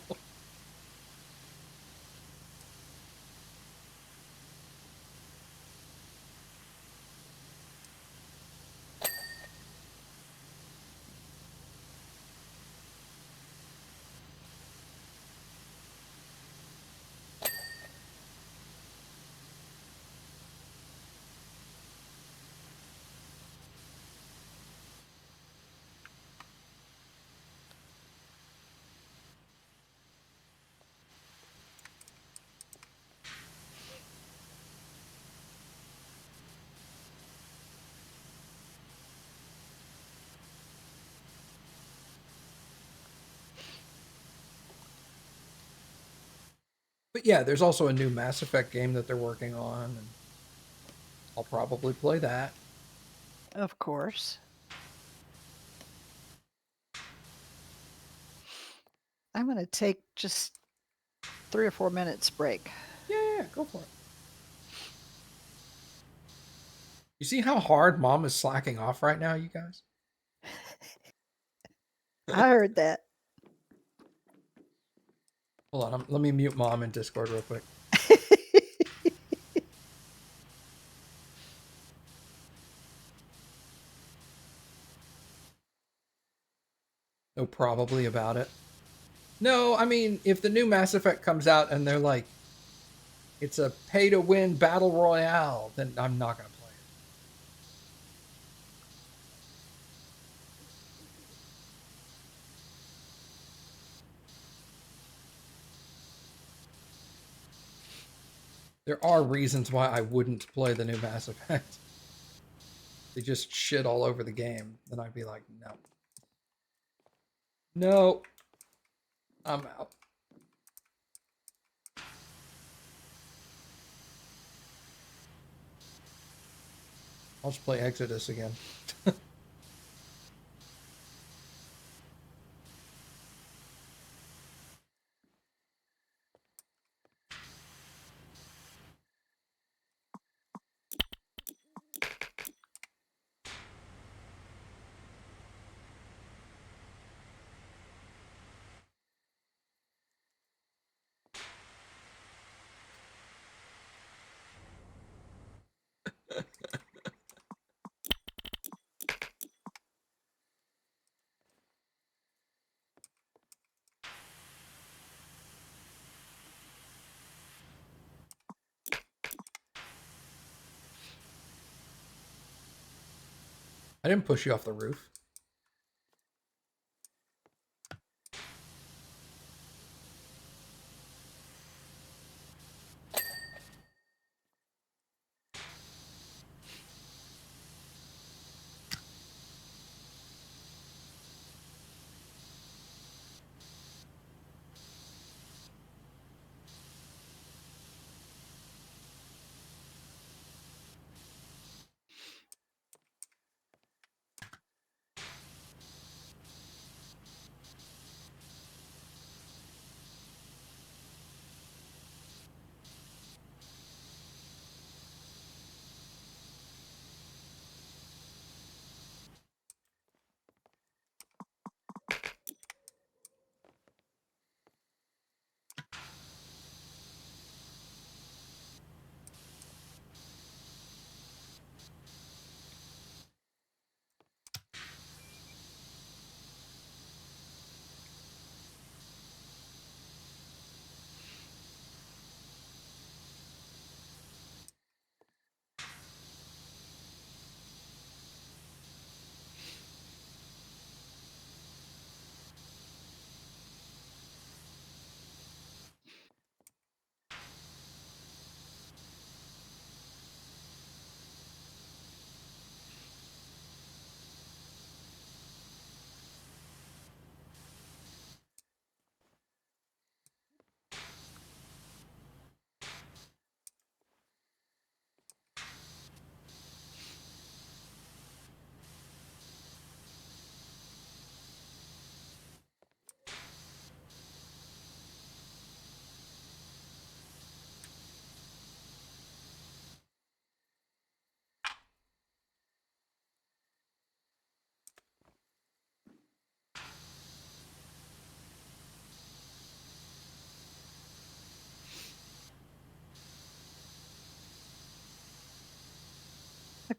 But yeah, there's also a new Mass Effect game that they're working on, and I'll probably play that. Of course. I'm gonna take just 3 or 4 minutes break. Yeah, go for it. You see how hard Mom is slacking off right now, you guys? I heard that. Hold on, let me mute Mom in Discord real quick. No, probably about it. No, I mean, if the new Mass Effect comes out and they're like, it's a pay-to-win battle royale, then I'm not going to play it. There are reasons why I wouldn't play the new Mass Effect. They just shit all over the game. Then I'd be like, no. No. I'm out. I'll just play Exodus again. I didn't push you off the roof.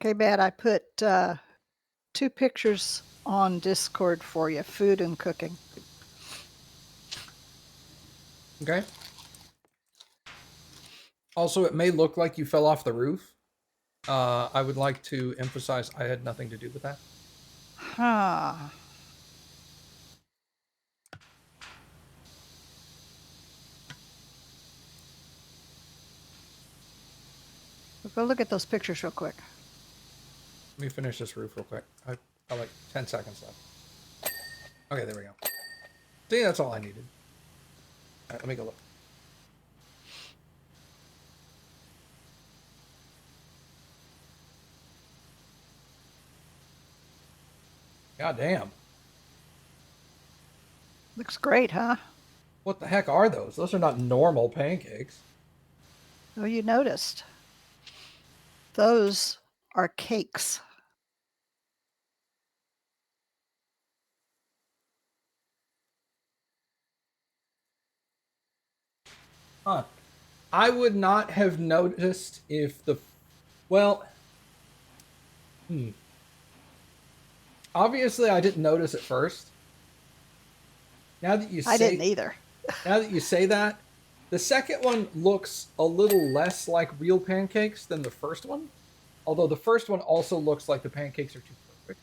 Okay, Bad. I put 2 pictures on Discord for you, food and cooking. Okay. Also, it may look like you fell off the roof. I would like to emphasize I had nothing to do with that. Huh. Go look at those pictures real quick. Let me finish this roof real quick. I got like 10 seconds left. Okay, there we go. See, that's all I needed. All right, let me go look. God damn. Looks great, huh? What the heck are those? Those are not normal pancakes. Oh, you noticed. Those are cakes. Huh. I would not have noticed if the... Well... Obviously, I didn't notice at first. Now that you say... I didn't either. Now that you say that, the second one looks a little less like real pancakes than the first one. Although the first one also looks like the pancakes are too perfect.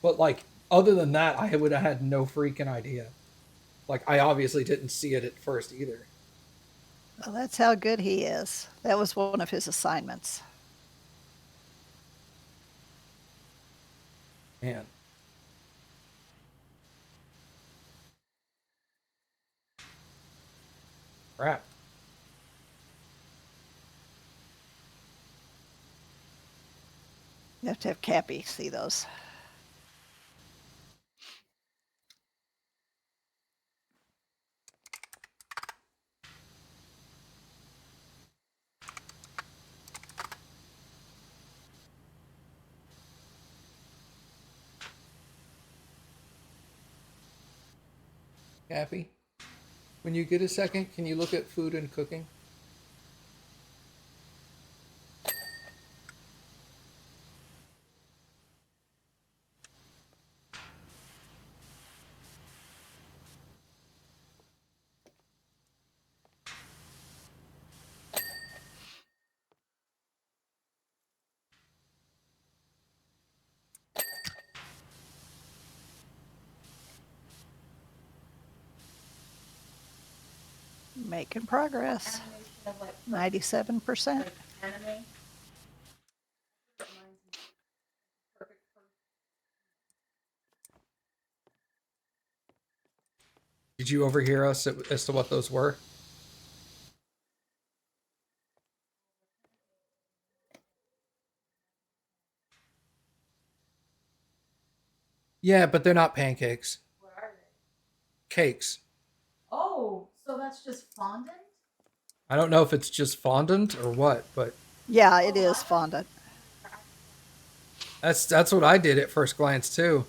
But, like, other than that, I would have had no freaking idea. Like, I obviously didn't see it at first either. Well, that's how good he is. That was one of his assignments. Man. Crap. You have to have Cappy see those. Happy? When you get a second, can you look at food and cooking? Making progress. Animation of like 97%. like anime. Reminds me. Perfect. Did you overhear us as to what those were? Yeah, but they're not pancakes. What are they? Cakes. Oh, so that's just fondant? I don't know if it's just fondant or what, but Yeah, it is fondant. that's what I did at first glance too.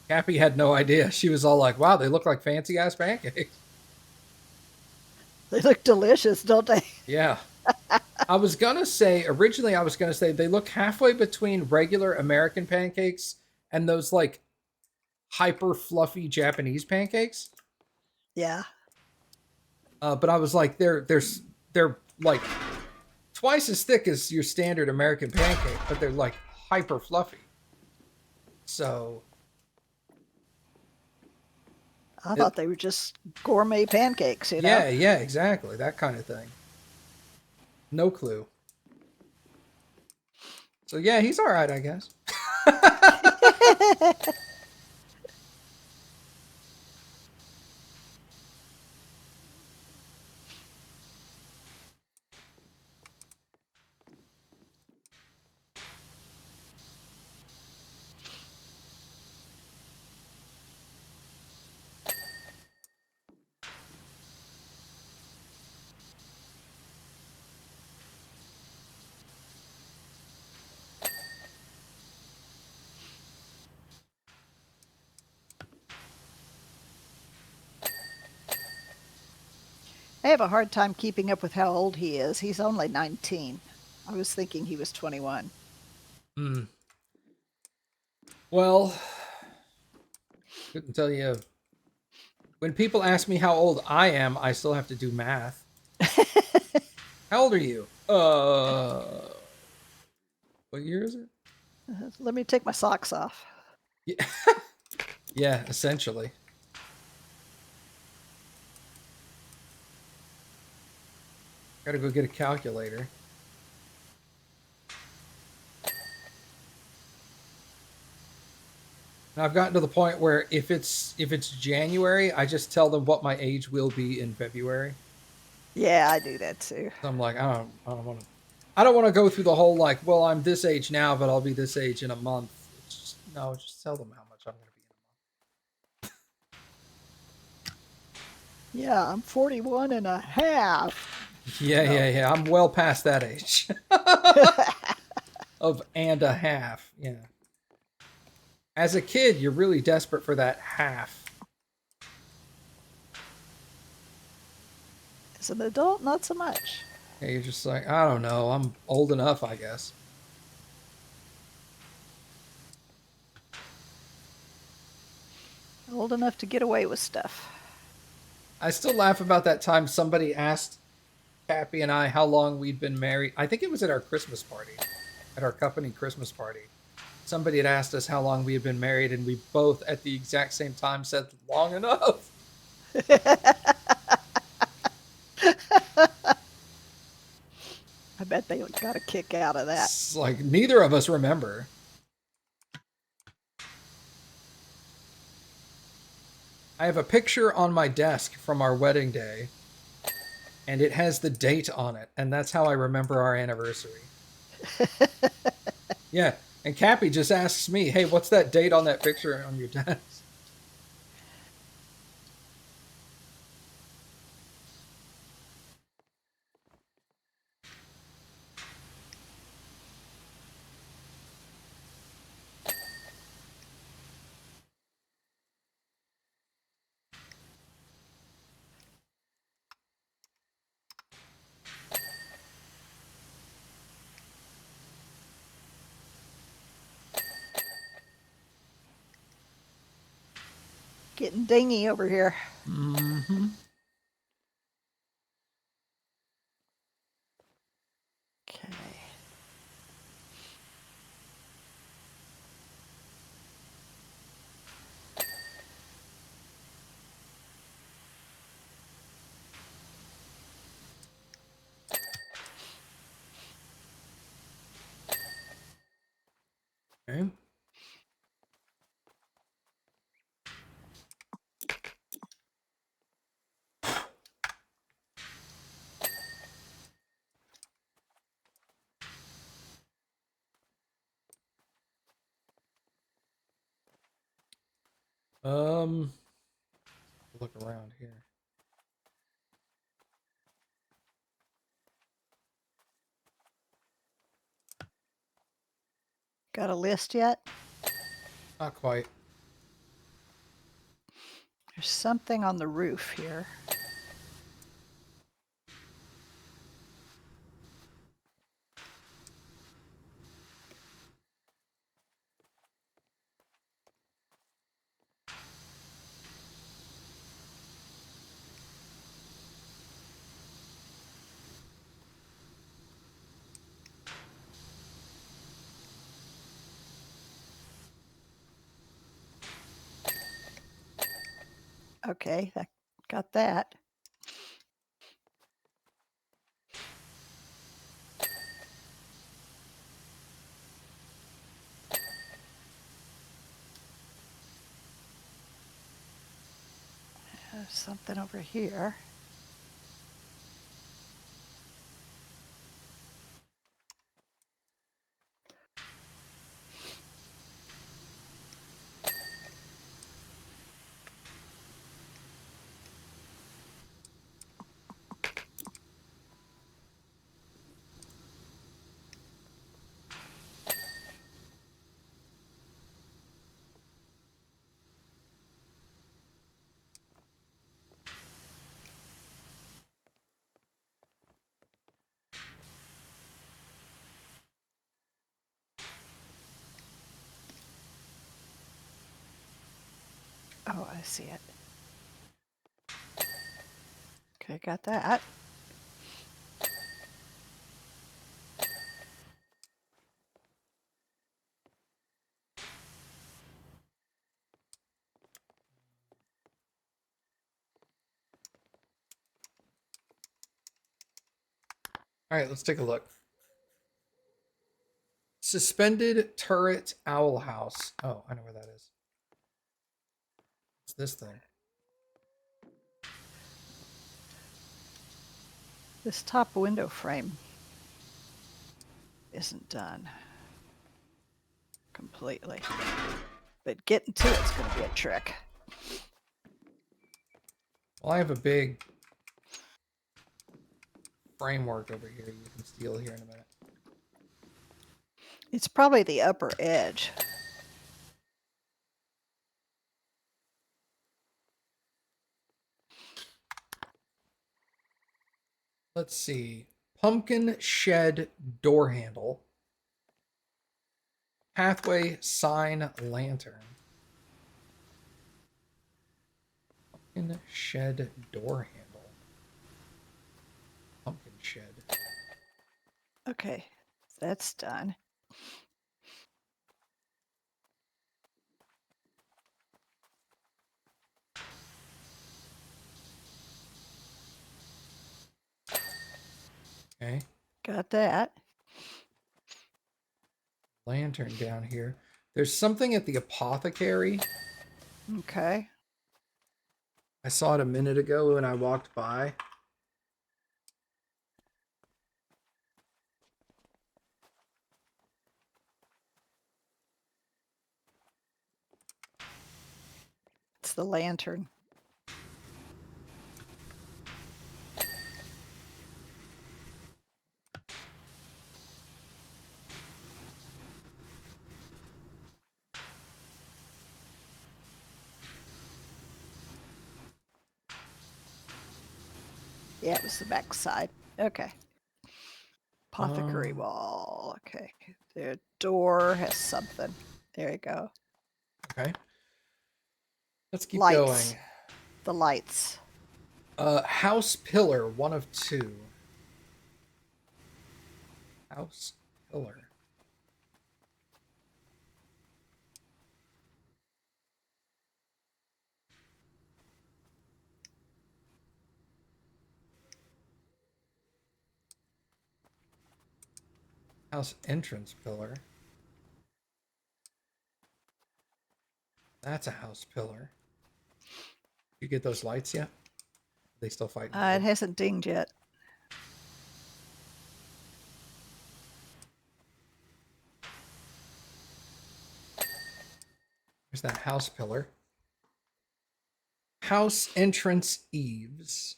Cappy had no idea. She was all like, "Wow, they look like fancy ass pancakes." They look delicious, don't they? Yeah. I was gonna say originally I was gonna say they look halfway between regular American pancakes and those like hyper fluffy Japanese pancakes. Yeah. But I was like, they're like twice as thick as your standard American pancake, but they're like hyper fluffy. So I thought they were just gourmet pancakes, you know? yeah, exactly, that kind of thing. No clue. So yeah, he's all right, I guess. I have a hard time keeping up with how old he is. He's only 19. I was thinking he was 21. Hmm. Well, couldn't tell you. When people ask me how old I am, I still have to do math. How old are you? What year is it? Let me take my socks off. Yeah, yeah, essentially. Gotta go get a calculator. And I've gotten to the point where if it's January, I just tell them what my age will be in February. Yeah, I do that too. So I'm like, I don't want to go through the whole like, well, I'm this age now, but I'll be this age in a month. It's just no, just tell them how much I'm going to be Yeah, I'm 41 and a half. in a month. Yeah, No. yeah. I'm well past that age of and a half. Yeah. As a kid, you're really desperate for that half. As an adult, not so much. Yeah, you're just like, I don't know. I'm old enough, I guess. Old enough to get away with stuff. I still laugh about that time somebody asked Cappy and I how long we'd been married. I think it was at our Christmas party, at our company Christmas party. Somebody had asked us how long we had been married, and we both at the exact same time said, long enough. I bet they got a kick out of that. It's like neither of us remember. I have a picture on my desk from our wedding day, and it has the date on it, and that's how I remember our anniversary. Yeah, and Cappy just asks me, hey, what's that date on that picture on your desk? Getting dingy over here. Mm-hmm. Okay. Okay. Look around here. Got a list yet? Not quite. There's something on the roof here. Okay, I got that. There's something over here. Oh, I see it. Okay, got that. All right, let's take a look. Suspended turret owl house. Oh, I know where that is. What's this thing? This top window frame isn't done completely. But getting to it's going to be a trick. Well, I have a big framework over here you can steal here in a minute. It's probably the upper edge. Let's see. Pumpkin shed door handle. Pathway sign lantern. Pumpkin shed door handle. Pumpkin shed. Okay, that's done. Okay. Got that. Lantern down here. There's something at the apothecary. Okay. I saw it a minute ago when I walked by. It's the lantern. Yeah, it was the back side. Okay. Apothecary wall. Okay. The door has something. There you go. Okay. Let's keep Lights. going. The lights. House pillar, 1 of 2. House pillar. House entrance pillar. That's a house pillar. You get those lights yet? They still fighting? It hasn't dinged yet. There's that house pillar. House entrance eaves.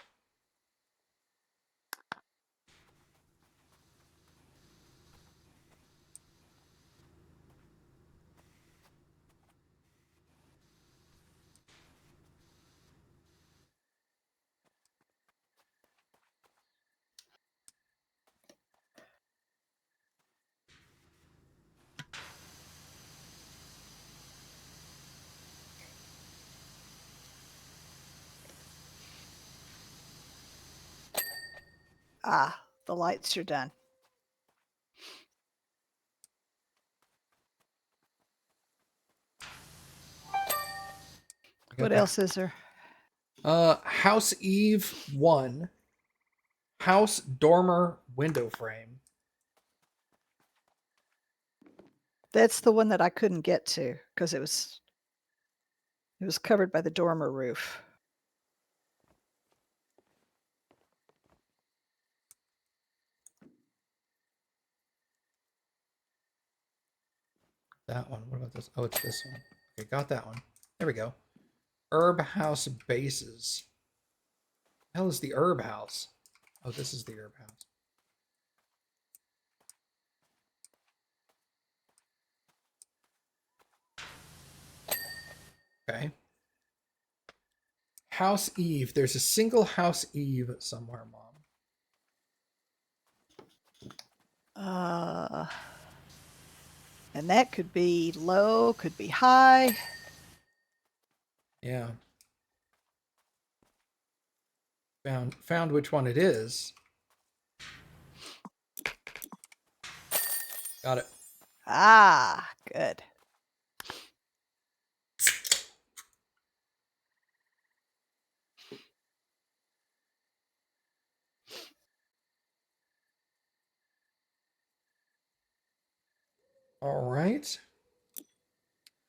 Ah, the lights are done. What else is there? House Eve 1. House dormer window frame. That's the one that I couldn't get to because it was covered by the dormer roof. That one. What about this? Oh, it's this one. Okay, got that one. There we go. Herb house bases. The hell is the herb house? Oh, this is the herb house. Okay. House Eve. There's a single House Eve somewhere, Mom. And that could be low, could be high. Yeah. Found which one it is. Got it. Ah, good. All right.